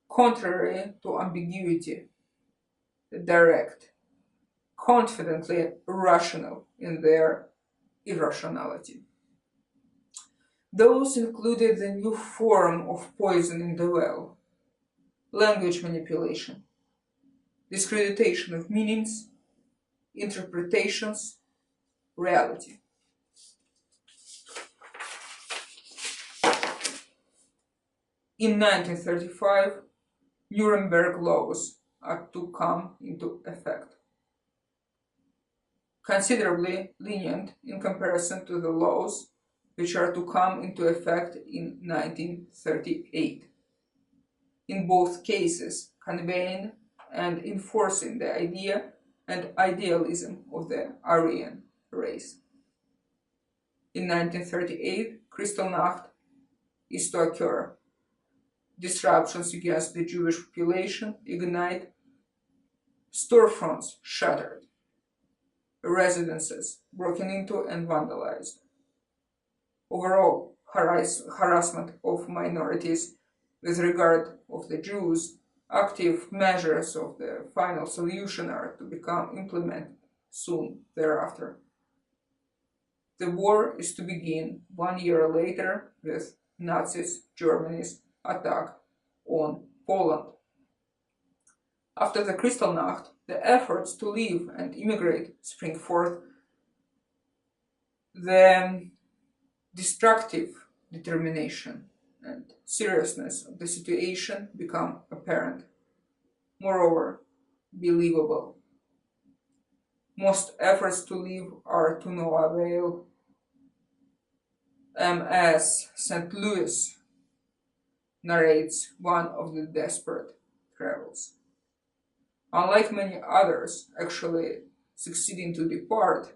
contrary to ambiguity, direct, confidently rational in their irrationality. Those included the new form of poisoning the well, language manipulation, discreditation of meanings, interpretations, reality. In 1935, Nuremberg laws are to come into effect, considerably lenient in comparison to the laws which are to come into effect in 1938. In both cases, conveying and enforcing the idea and idealism of the Aryan race. In 1938, Kristallnacht is to occur. Disruptions against the Jewish population ignite, storefronts shattered, residences broken into and vandalized. Overall, harassment of minorities with regard of the Jews, active measures of the final solution are to become implemented soon thereafter. The war is to begin 1 year later with Nazis Germany's attack on Poland. After the Kristallnacht, the efforts to leave and immigrate spring forth. The destructive determination and seriousness of the situation become apparent. Moreover, believable. Most efforts to leave are to no avail. M.S. St. Louis narrates one of the desperate travels. Unlike many others actually succeeding to depart,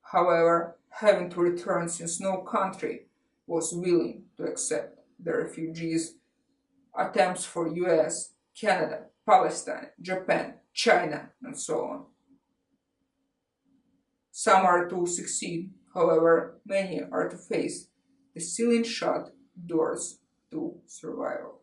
however, having to return since no country was willing to accept the refugees, attempts for US, Canada, Palestine, Japan, China, and so on. Some are to succeed, however, many are to face the ceiling shut doors to survival.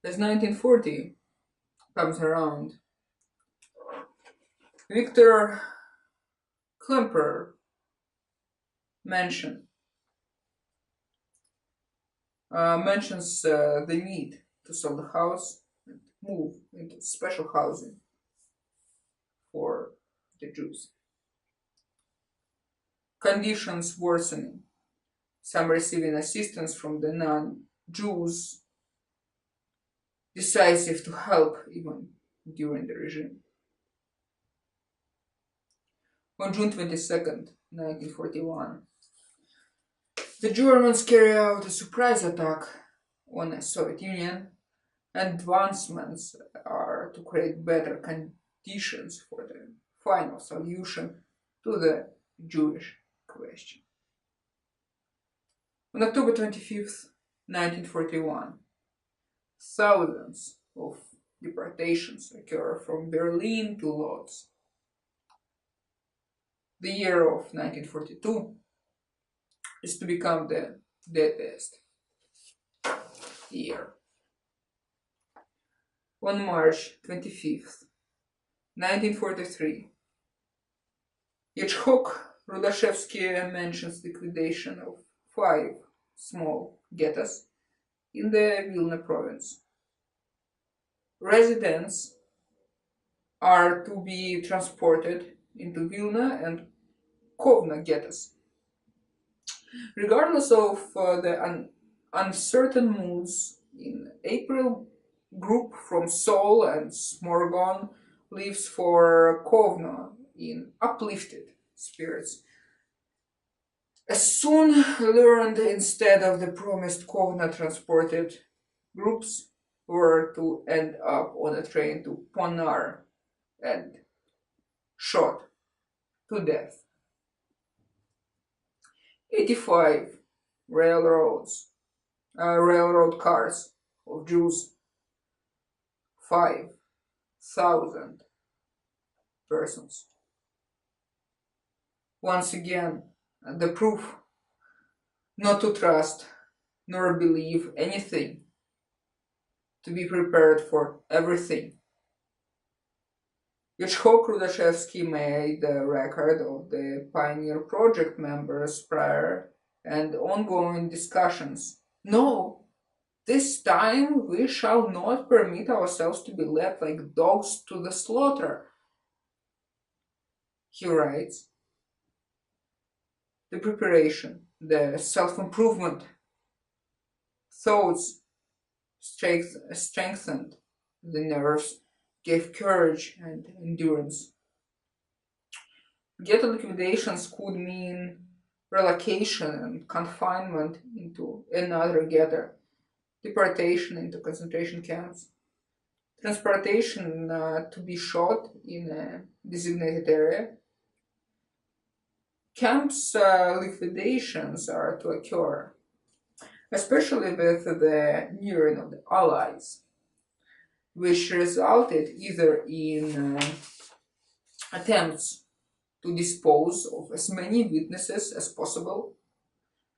As 1940 comes around, Victor Klemperer mentions the need to sell the house and move into special housing for the Jews. Conditions worsening, some receiving assistance from the non-Jews, decisive to help even during the regime. On June 22nd, 1941, the Germans carry out a surprise attack on the Soviet Union. Advancements are to create better conditions for the final solution to the Jewish question. On October 25th, 1941, thousands of deportations occur from Berlin to Lodz. The year of 1942 is to become the deadliest year. On March 25th, 1943, Yitzhak Rudashevsky mentions liquidation of 5 small ghettos in the Vilna province. Residents are to be transported into Vilna and Kovna ghettos. Regardless of the uncertain moods, in April, group from Seoul and Smorgon leaves for Kovna in uplifted spirits. As soon learned, instead of the promised Kovna transported groups were to end up on a train to Ponar and shot to death. 85 railroad cars of Jews, 5,000 persons. Once again, the proof not to trust nor believe anything, to be prepared for everything. Yitzhak Rudashevsky made a record of the Pioneer Project members' prior and ongoing discussions. No, this time we shall not permit ourselves to be led like dogs to the slaughter. He writes, the preparation, the self-improvement, thoughts strengthened the nerves, gave courage and endurance. Ghetto liquidations could mean relocation and confinement into another ghetto, deportation into concentration camps, transportation to be shot in a designated area. Camps liquidations are to occur, especially with the nearing of the Allies, which resulted either in attempts to dispose of as many witnesses as possible,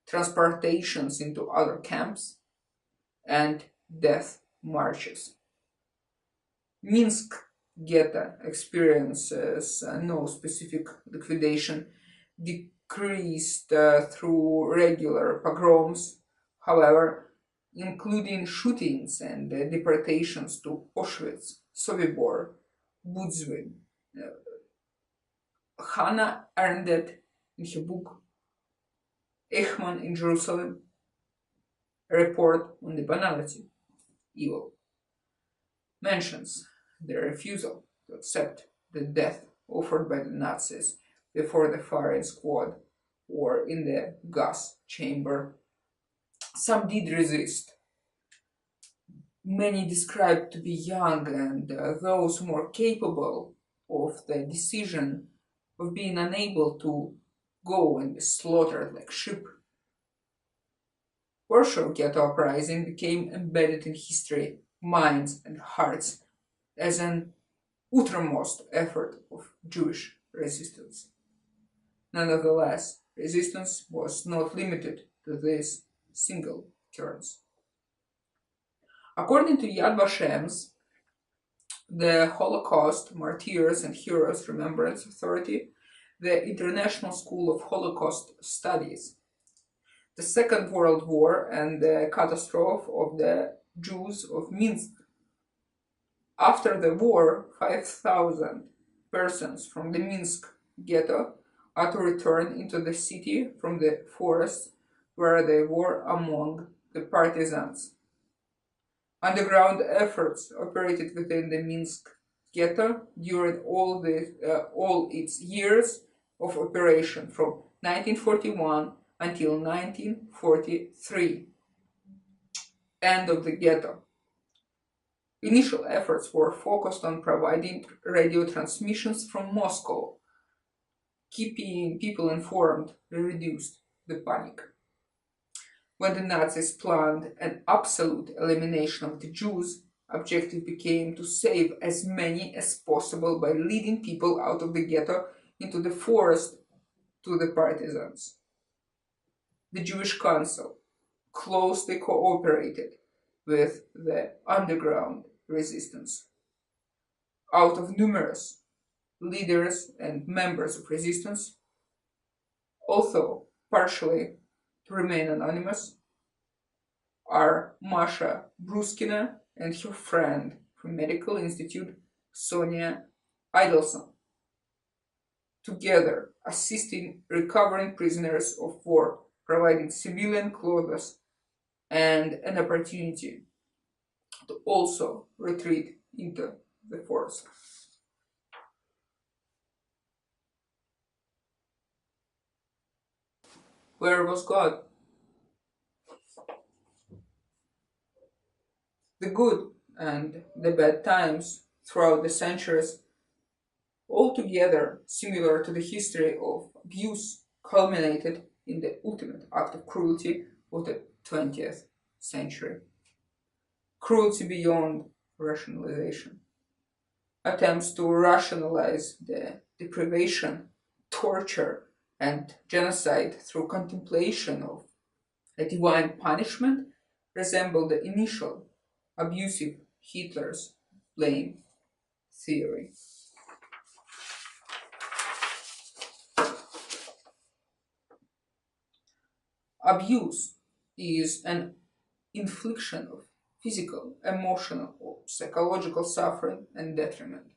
transportations into other camps, and death marches. Minsk ghetto experiences no specific liquidation, decreased through regular pogroms, however, including shootings and deportations to Auschwitz, Sobibor, Budzwin. Hannah Arendt in her book Eichmann in Jerusalem, a report on the banality of evil, mentions the refusal to accept the death offered by the Nazis before the firing squad or in the gas chamber. Some did resist. Many described to be young, and those more capable of the decision of being unable to go and be slaughtered like sheep. Warsaw Ghetto Uprising became embedded in history, minds, and hearts as an uttermost effort of Jewish resistance. Nonetheless, resistance was not limited to this single occurrence. According to Yad Vashem's, the Holocaust Martyrs and Heroes Remembrance Authority, the International School of Holocaust Studies, the Second World War and the catastrophe of the Jews of Minsk. After the war, 5,000 persons from the Minsk ghetto are to return into the city from the forests where they were among the partisans. Underground efforts operated within the Minsk ghetto during all its years of operation from 1941 until 1943. End of the ghetto. Initial efforts were focused on providing radio transmissions from Moscow, keeping people informed and reduced the panic. When the Nazis planned an absolute elimination of the Jews, objective became to save as many as possible by leading people out of the ghetto into the forest to the partisans. The Jewish Council closely cooperated with the underground resistance. Out of numerous leaders and members of resistance, although partially to remain anonymous, are Masha Bruskina and her friend from Medical Institute, Sonia Idelson, together assisting recovering prisoners of war, providing civilian clothes and an opportunity to also retreat into the forest. Where was God? The good and the bad times throughout the centuries, altogether similar to the history of abuse, culminated in the ultimate act of cruelty of the 20th century. Cruelty beyond rationalization. Attempts to rationalize the deprivation, torture, and genocide through contemplation of a divine punishment resemble the initial abusive Hitler's blame theory. Abuse is an infliction of physical, emotional, or psychological suffering and detriment.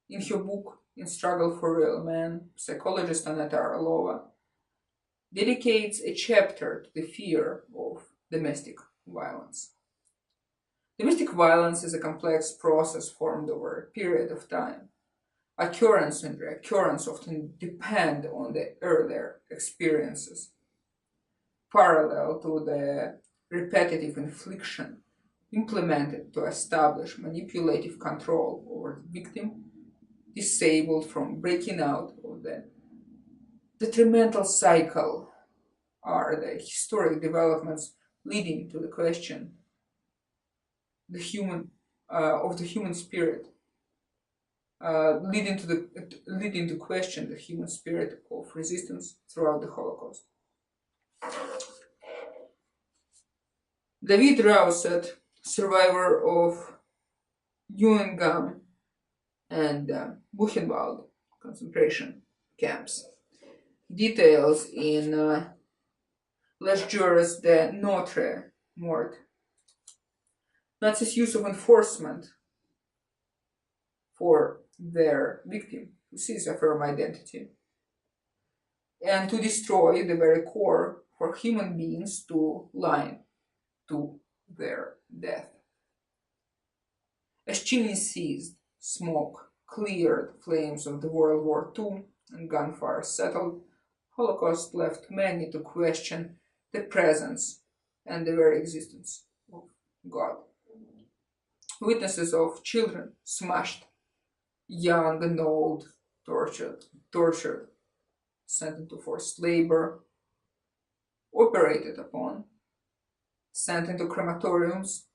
In her book, In Struggle for Real Men, psychologist Aneta Arlova dedicates a chapter to the fear of domestic violence. Domestic violence is a complex process formed over a period of time. Occurrence and reoccurrence often depend on the earlier experiences. Parallel to the repetitive infliction implemented to establish manipulative control over the victim, disabled from breaking out of the detrimental cycle, are the historic developments leading to the question of the human spirit, leading to question the human spirit of resistance throughout the Holocaust. David Rauset, survivor of Neuengamme and Buchenwald concentration camps, details in Les Jours de Notre Mort Nazis' use of enforcement for their victim to seize a firm identity and to destroy the very core for human beings to lie to their death. As chimney ceased, smoke cleared, flames of the World War II and gunfire settled, Holocaust left many to question the presence and the very existence of God. Witnesses of children smashed, young and old, tortured, sent into forced labor, operated upon, sent into crematoriums,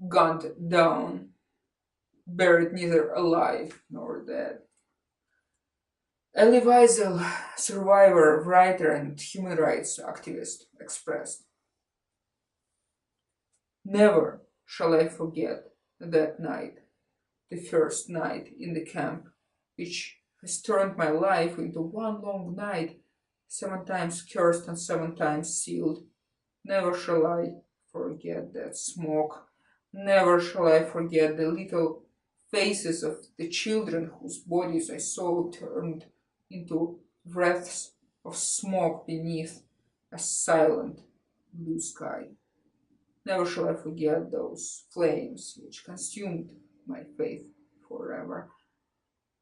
gunned down, buried neither alive nor dead. Elie Wiesel, survivor, writer, and human rights activist, expressed, Never shall I forget that night, the first night in the camp, which has turned my life into one long night, 7 times cursed and 7 times sealed. Never shall I forget that smoke. Never shall I forget the little faces of the children whose bodies I saw turned into wreaths of smoke beneath a silent blue sky. Never shall I forget those flames which consumed my faith forever.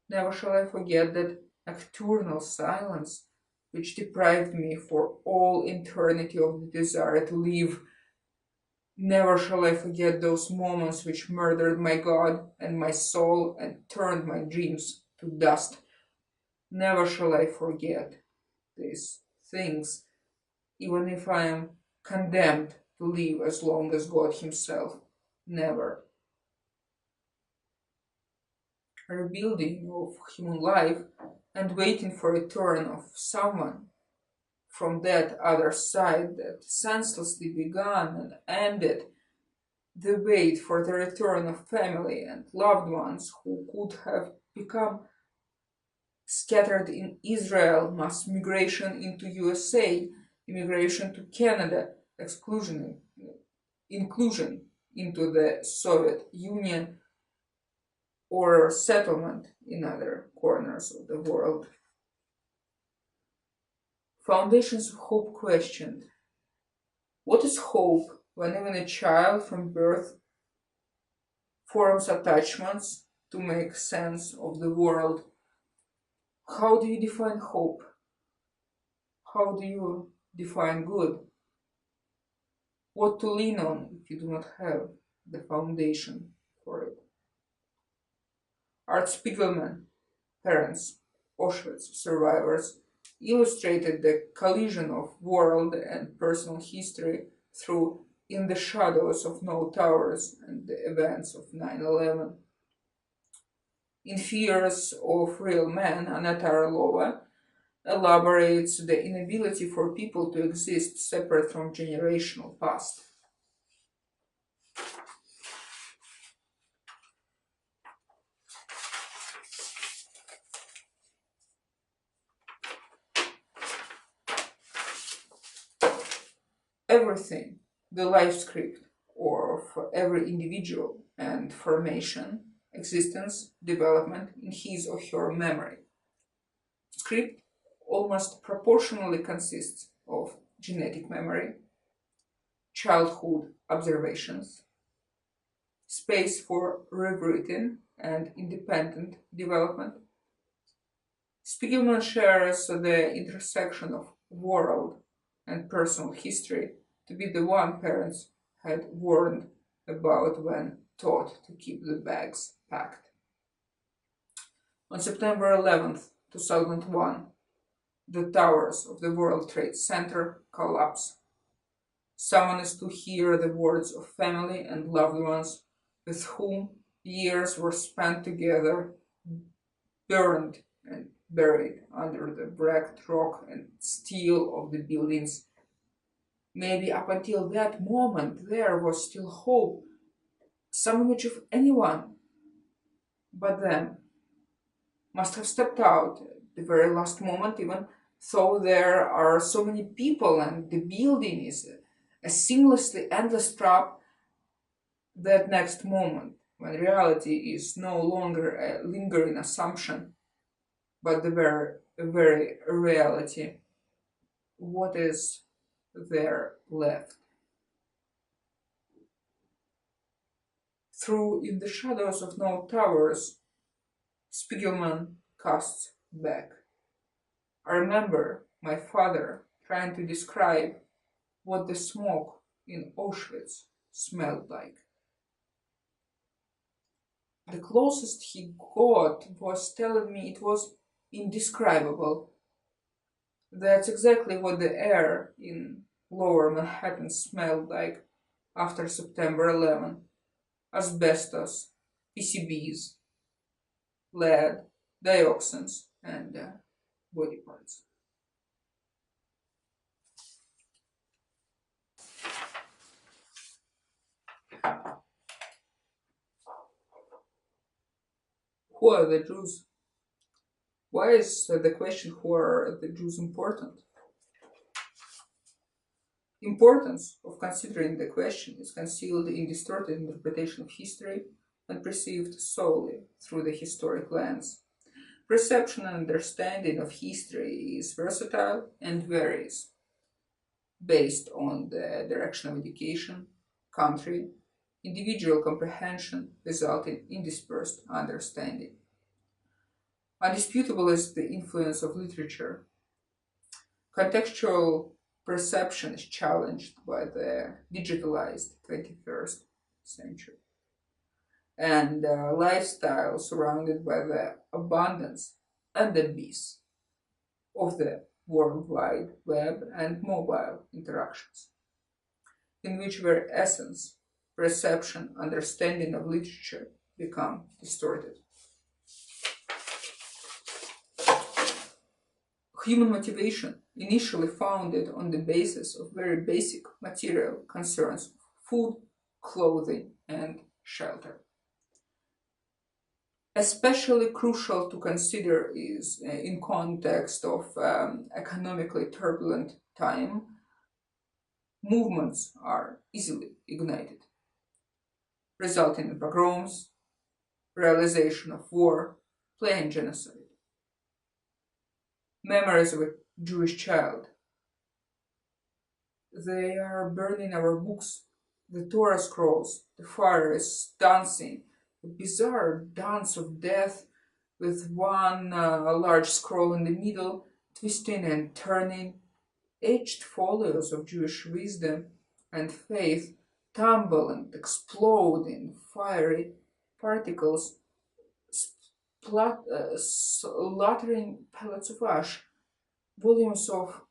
Never shall I forget that nocturnal silence which deprived me for all eternity of the desire to live. Never shall I forget those moments which murdered my God and my soul and turned my dreams to dust. Never shall I forget these things, even if I am condemned to live as long as God Himself. Never. A rebuilding of human life and waiting for a return of someone from that other side that senselessly began and ended, the wait for the return of family and loved ones who could have become scattered in Israel, mass migration into USA, immigration to Canada, inclusion into the Soviet Union, or settlement in other corners of the world. Foundations of Hope questioned. What is hope when even a child from birth forms attachments to make sense of the world? How do you define hope? How do you define good? What to lean on if you do not have the foundation for it? Art Spiegelman, parents, Auschwitz survivors, illustrated the collision of world and personal history through In the Shadows of No Towers and the Events of 9/11. In Fears of Real Men, Aneta Arlova elaborates the inability for people to exist separate from generational past. Everything, the life script of every individual and formation, existence, development in his or her memory. Script almost proportionally consists of genetic memory, childhood observations, space for rewritten and independent development. Spiegelman shares the intersection of world and personal history to be the one parents had warned about when taught to keep the bags packed. On September 11th, 2001, the towers of the World Trade Center collapse. Someone is to hear the words of family and loved ones with whom years were spent together, burned and buried under the wrecked rock and steel of the buildings. Maybe up until that moment there was still hope, some image of anyone but them must have stepped out at the very last moment, even though there are so many people and the building is a seamlessly endless trap. That next moment, when reality is no longer a lingering assumption, but the very reality, what is there left? Through In the Shadows of No Towers, Spiegelman casts back. I remember my father trying to describe what the smoke in Auschwitz smelled like. The closest he got was telling me it was indescribable. That's exactly what the air in lower Manhattan smelled like after September 11. Asbestos, PCBs, lead, dioxins, and body parts. Who are the Jews? Why is the question who are the Jews important? Importance of considering the question is concealed in distorted interpretation of history and perceived solely through the historic lens. Perception and understanding of history is versatile and varies based on the direction of education, country, individual comprehension, resulting in dispersed understanding. Undisputable is the influence of literature. Contextual perception is challenged by the digitalized 21st century and lifestyle surrounded by the abundance and abyss of the World Wide Web and mobile interactions, in which their essence, perception, understanding of literature become distorted. Human motivation, initially founded on the basis of very basic material concerns of food, clothing, and shelter. Especially crucial to consider is in context of economically turbulent time, movements are easily ignited, resulting in pogroms, realization of war, planned genocide. Memories of a Jewish child. They are burning our books, the Torah scrolls, the fire is dancing, a bizarre dance of death with one large scroll in the middle, twisting and turning. Aged folios of Jewish wisdom and faith tumble and explode in fiery particles, slaughtering pellets of ash. Volumes of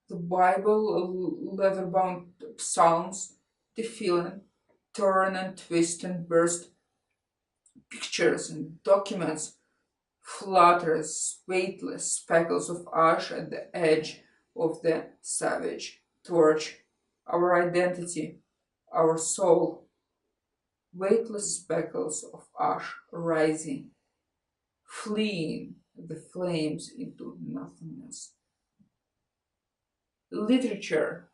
the Bible, leather-bound psalms, tefillin, turn and twist and burst. Pictures and documents flutter as weightless speckles of ash at the edge of the savage torch. Our identity, our soul, weightless speckles of ash rising, fleeing the flames into nothingness. Literature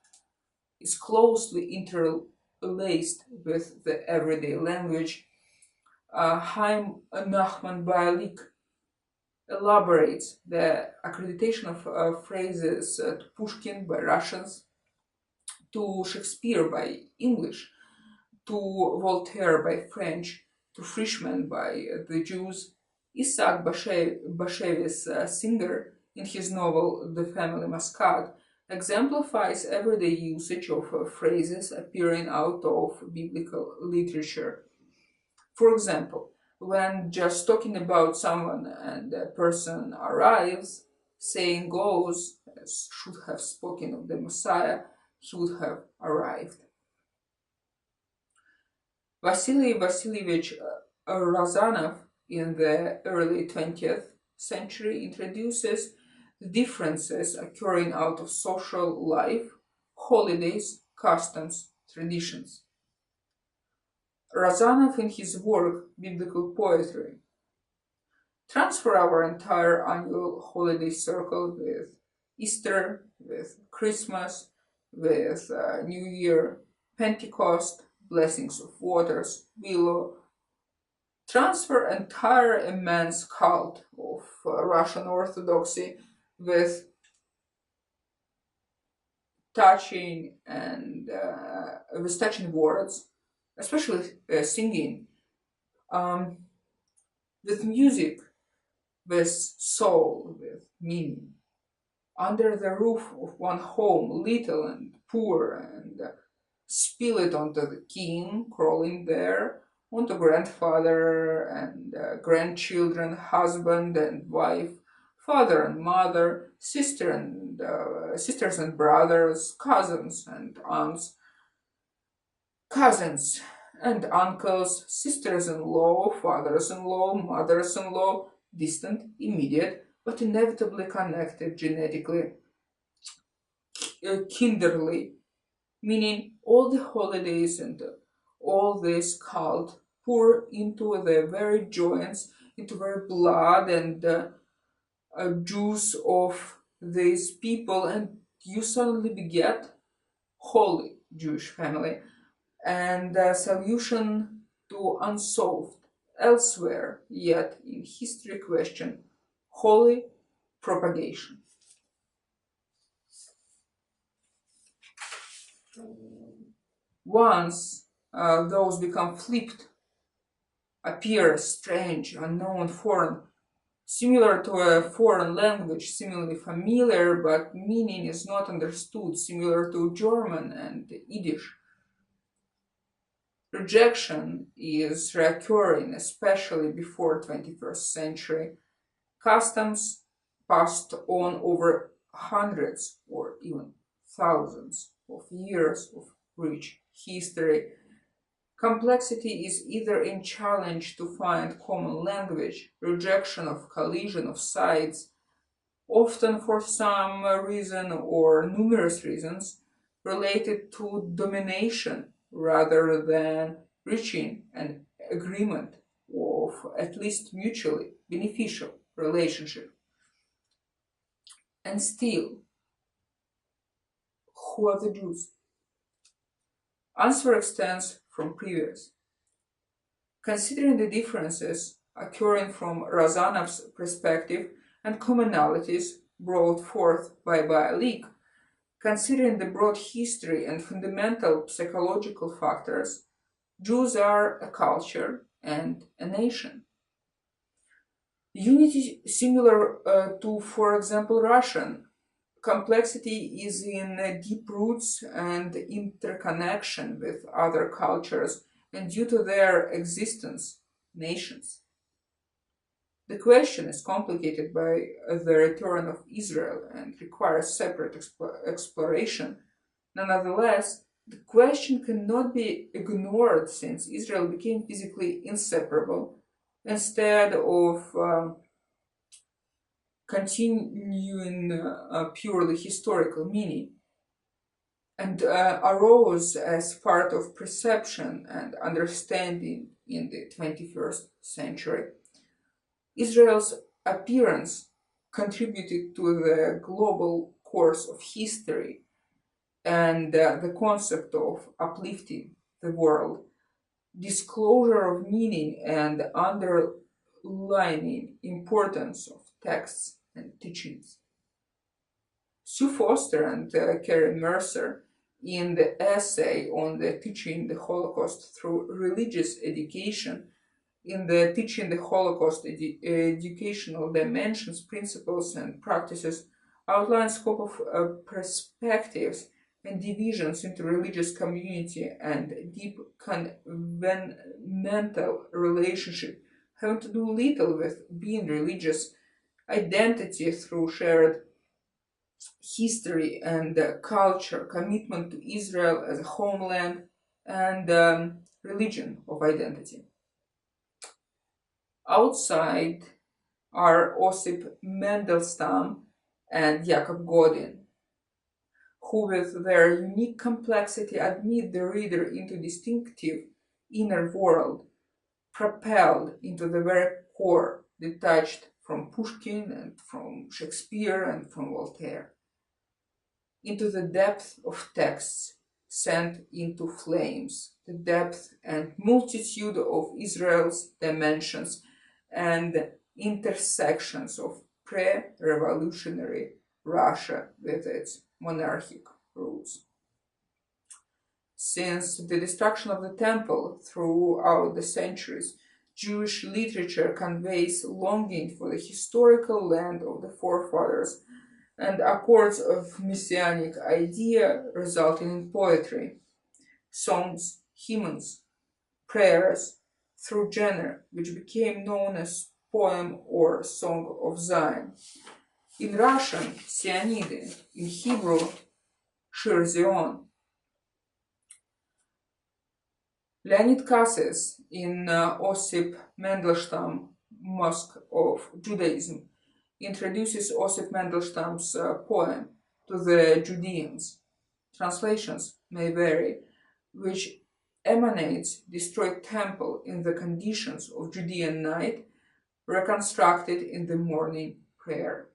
is closely interlaced with the everyday language. Chaim Nachman Baalik elaborates the accreditation of phrases to Pushkin by Russians, to Shakespeare by English, to Voltaire by French, to Frischmann by the Jews. Isaac Bashevis, Singer, in his novel The Family Mascot, exemplifies everyday usage of phrases appearing out of biblical literature. For example, when just talking about someone and a person arrives, saying goes, as should have spoken of the Messiah, he would have arrived. Vasily Vasilievich Razanov in the early 20th century introduces the differences occurring out of social life, holidays, customs, traditions. Razanov, in his work Biblical Poetry, transfer our entire annual holiday circle with Easter, with Christmas, with New Year, Pentecost, blessings of waters, Willow, transfer entire immense cult of Russian Orthodoxy with touching and with touching words, especially singing, with music, with soul, with meaning. Under the roof of one home, little and poor, and spill it onto the king crawling there, onto grandfather and grandchildren, husband and wife, father and mother, sisters and brothers, cousins and aunts, cousins and uncles, sisters-in-law, fathers-in-law, mothers-in-law, distant, immediate, but inevitably connected genetically, kinderly, meaning all the holidays and all this cult pour into the very joints into their blood and juice of these people, and you suddenly beget holy Jewish family, and a solution to unsolved elsewhere yet in history question, holy propagation. Once those become flipped, appear strange, unknown, foreign, similar to a foreign language, similarly familiar, but meaning is not understood, similar to German and Yiddish. Rejection is recurring, especially before 21st century. Customs passed on over hundreds or even thousands of years of rich history. Complexity is either in challenge to find common language, rejection of collision of sides, often for some reason or numerous reasons related to domination rather than reaching an agreement of at least mutually beneficial relationship. And still, who are the Jews? Answer extends from previous. Considering the differences occurring from Rozanov's perspective and commonalities brought forth by Bialik, considering the broad history and fundamental psychological factors, Jews are a culture and a nation. Unity similar to, for example, Russian. Complexity is in deep roots and interconnection with other cultures, and due to their existence, nations. The question is complicated by the return of Israel and requires separate exploration. Nonetheless, the question cannot be ignored since Israel became physically inseparable instead of continuing a purely historical meaning, and arose as part of perception and understanding in the 21st century. Israel's appearance contributed to the global course of history and the concept of uplifting the world, disclosure of meaning, and underlining importance of texts and teachings. Sue Foster and Carrie Mercer, in the essay on the teaching the Holocaust through religious education, in the Teaching the Holocaust Educational Dimensions, Principles and Practices, outline scope of perspectives and divisions into religious community and deep covenantal relationship having to do little with being religious, identity through shared history and culture, commitment to Israel as a homeland, and religion of identity. Outside are Osip Mandelstam and Jacob Godin, who with their unique complexity admit the reader into distinctive inner world, propelled into the very core, detached from Pushkin and from Shakespeare and from Voltaire, into the depth of texts sent into flames, the depth and multitude of Israel's dimensions and intersections of pre-revolutionary Russia with its monarchic roots. Since the destruction of the temple throughout the centuries, Jewish literature conveys longing for the historical land of the forefathers and accords of messianic idea resulting in poetry, songs, hymns, prayers, through genre which became known as poem or song of Zion. In Russian, Sionide, in Hebrew, Shir Zion. Leonid Cassis, in Osip Mandelstam, Mosque of Judaism, introduces Osip Mandelstam's poem to the Judeans. Translations may vary, which emanates destroyed temple in the conditions of Judean night reconstructed in the morning prayer.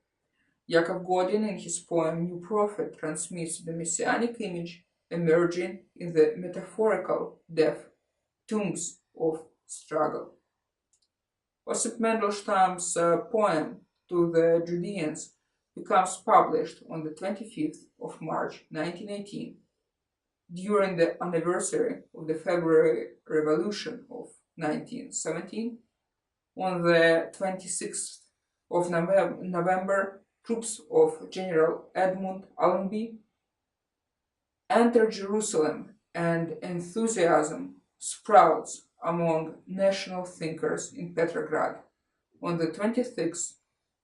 Yakov Godin, in his poem New Prophet, transmits the messianic image emerging in the metaphorical death tombs of struggle. Osip Mandelstam's poem To the Judeans becomes published on the 25th of March 1918, during the anniversary of the February Revolution of 1917. On the 26th of November, troops of General Edmund Allenby enter Jerusalem, and enthusiasm sprouts among national thinkers in Petrograd. On the 26th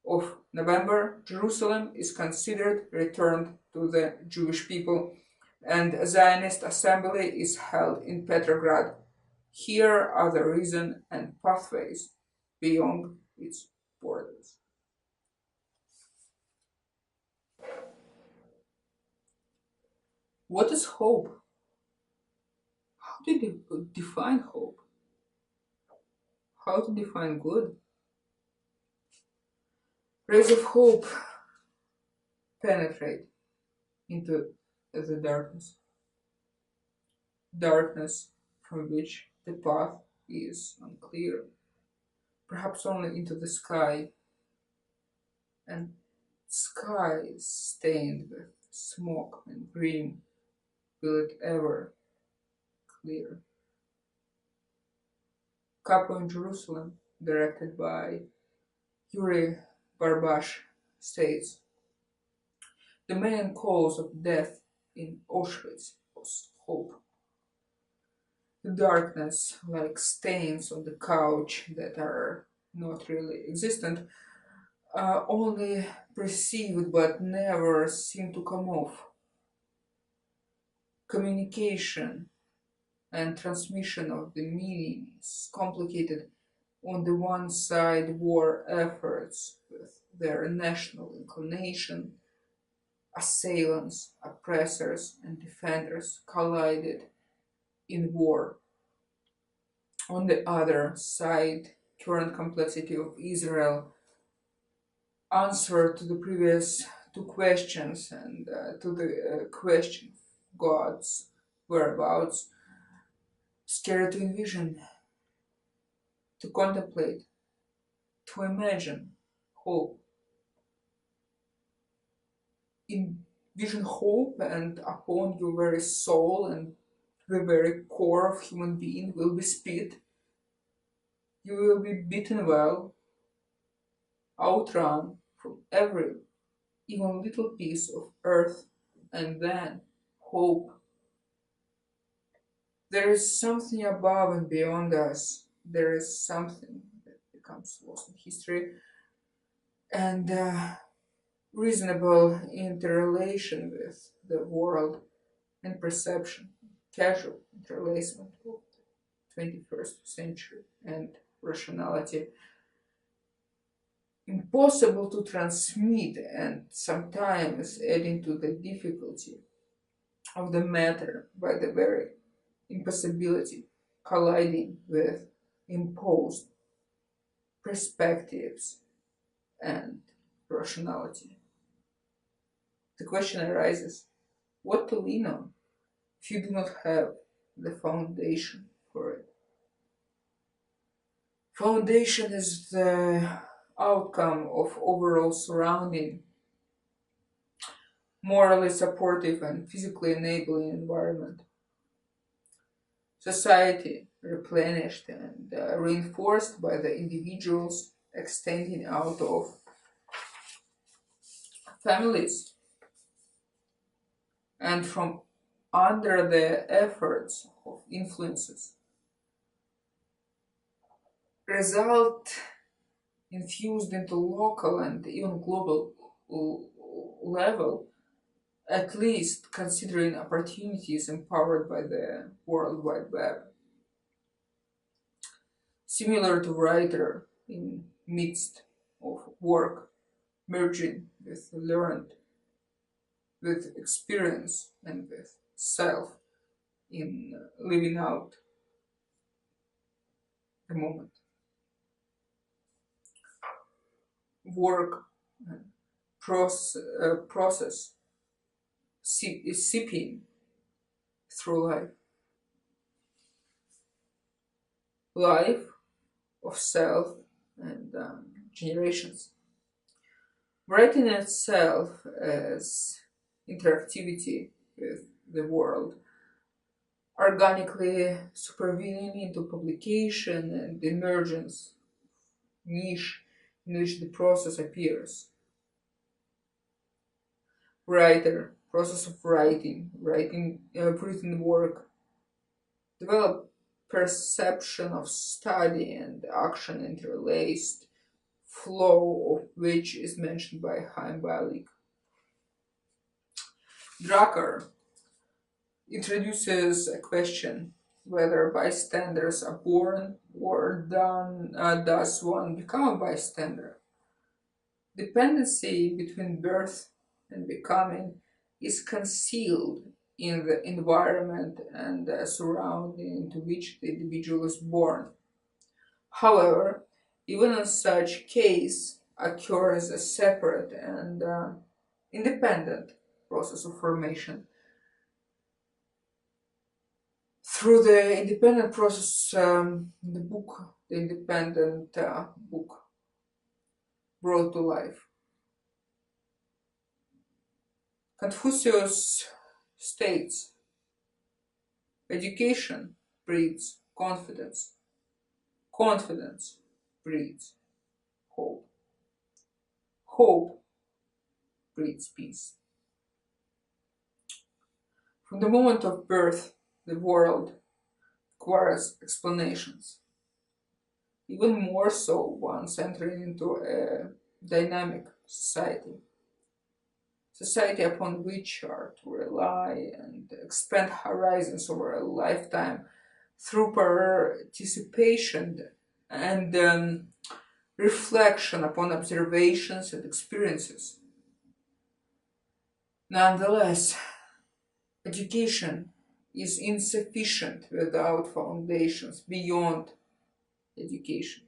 of November, Jerusalem is considered returned to the Jewish people, and a Zionist assembly is held in Petrograd. Here are the reason and pathways beyond its borders. What is hope? How do you define hope? How to define good? Rays of hope penetrate into the darkness. Darkness from which the path is unclear, perhaps only into the sky, and sky is stained with smoke and dream. Will it ever clear? Capo in Jerusalem, directed by Yuri Barbash, states, the main cause of death in Auschwitz was hope. The darkness, like stains on the couch that are not really existent, only perceived but never seem to come off. Communication and transmission of the meaning is complicated. On the one side, war efforts with their national inclination, assailants, oppressors, and defenders collided in war. On the other side, current complexity of Israel answer to the previous two questions and to the question of God's whereabouts, scary to envision, to contemplate, to imagine hope. Envision hope, and upon your very soul and the very core of human being will be spit. You will be beaten well, outrun from every even little piece of earth, and then hope. There is something above and beyond us. There is something that becomes lost in history, and reasonable interrelation with the world and perception, casual interlacement of the 21st century and rationality. Impossible to transmit, and sometimes adding to the difficulty of the matter by the very impossibility colliding with imposed perspectives and rationality. The question arises, what to lean on if you do not have the foundation for it? Foundation is the outcome of overall surrounding, morally supportive and physically enabling environment. Society replenished and reinforced by the individuals extending out of families, and from under the efforts of influences, result infused into local and even global level, at least considering opportunities empowered by the World Wide Web. Similar to writer in midst of work, merging with learned, with experience and with self in living out the moment. work process is seeping through life of self and generations. Writing itself as interactivity with the world, organically supervening into publication and emergence niche in which the process appears. Writer, process of writing, written work, develop perception of study and action interlaced, flow of which is mentioned by Chaim Balik. Drucker introduces a question whether bystanders are born or does one become a bystander. Dependency between birth and becoming is concealed in the environment and the surrounding into which the individual is born. However, even in such case occurs a separate and independent process of formation. Through the independent process, the independent book brought to life. Confucius states, education breeds confidence. Confidence breeds hope. Hope breeds peace. From the moment of birth, the world requires explanations. Even more so once entering into a dynamic society. Society upon which are to rely and expand horizons over a lifetime through participation and reflection upon observations and experiences. Nonetheless, education is insufficient without foundations beyond education.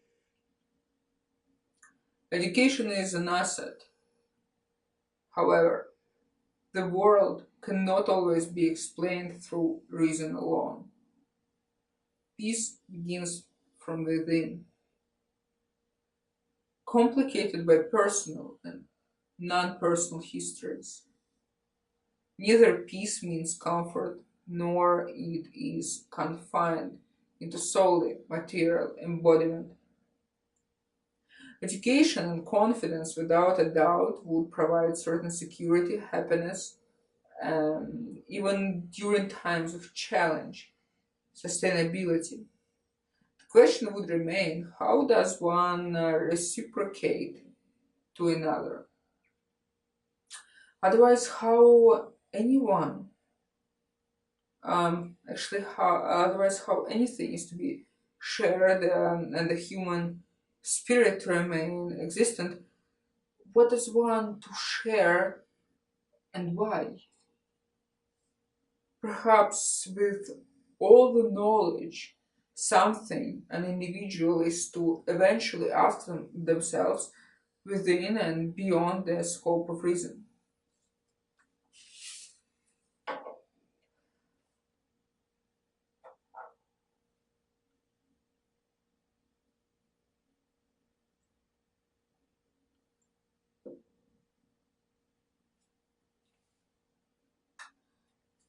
Education is an asset. However, the world cannot always be explained through reason alone. Peace begins from within, complicated by personal and non-personal histories. Neither peace means comfort, nor it is confined into solely material embodiment. Education and confidence, without a doubt, would provide certain security, happiness, even during times of challenge, sustainability. The question would remain, how does one reciprocate to another? Otherwise, how anyone, otherwise, how anything is to be shared and the human spirit to remain existent, what does one to share and why? Perhaps with all the knowledge, something an individual is to eventually ask themselves within and beyond the scope of reason.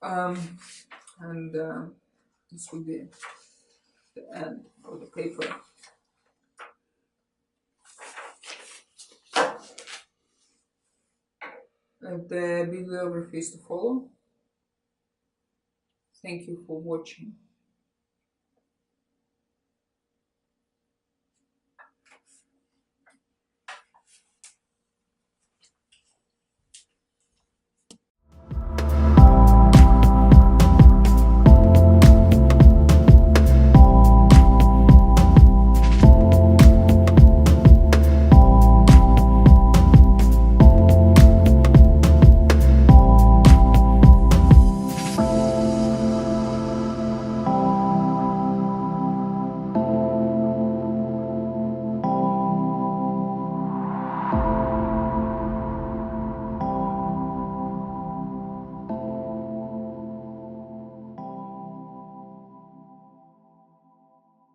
Um, and this will be the end of the paper. The bibliography is to follow. Thank you for watching.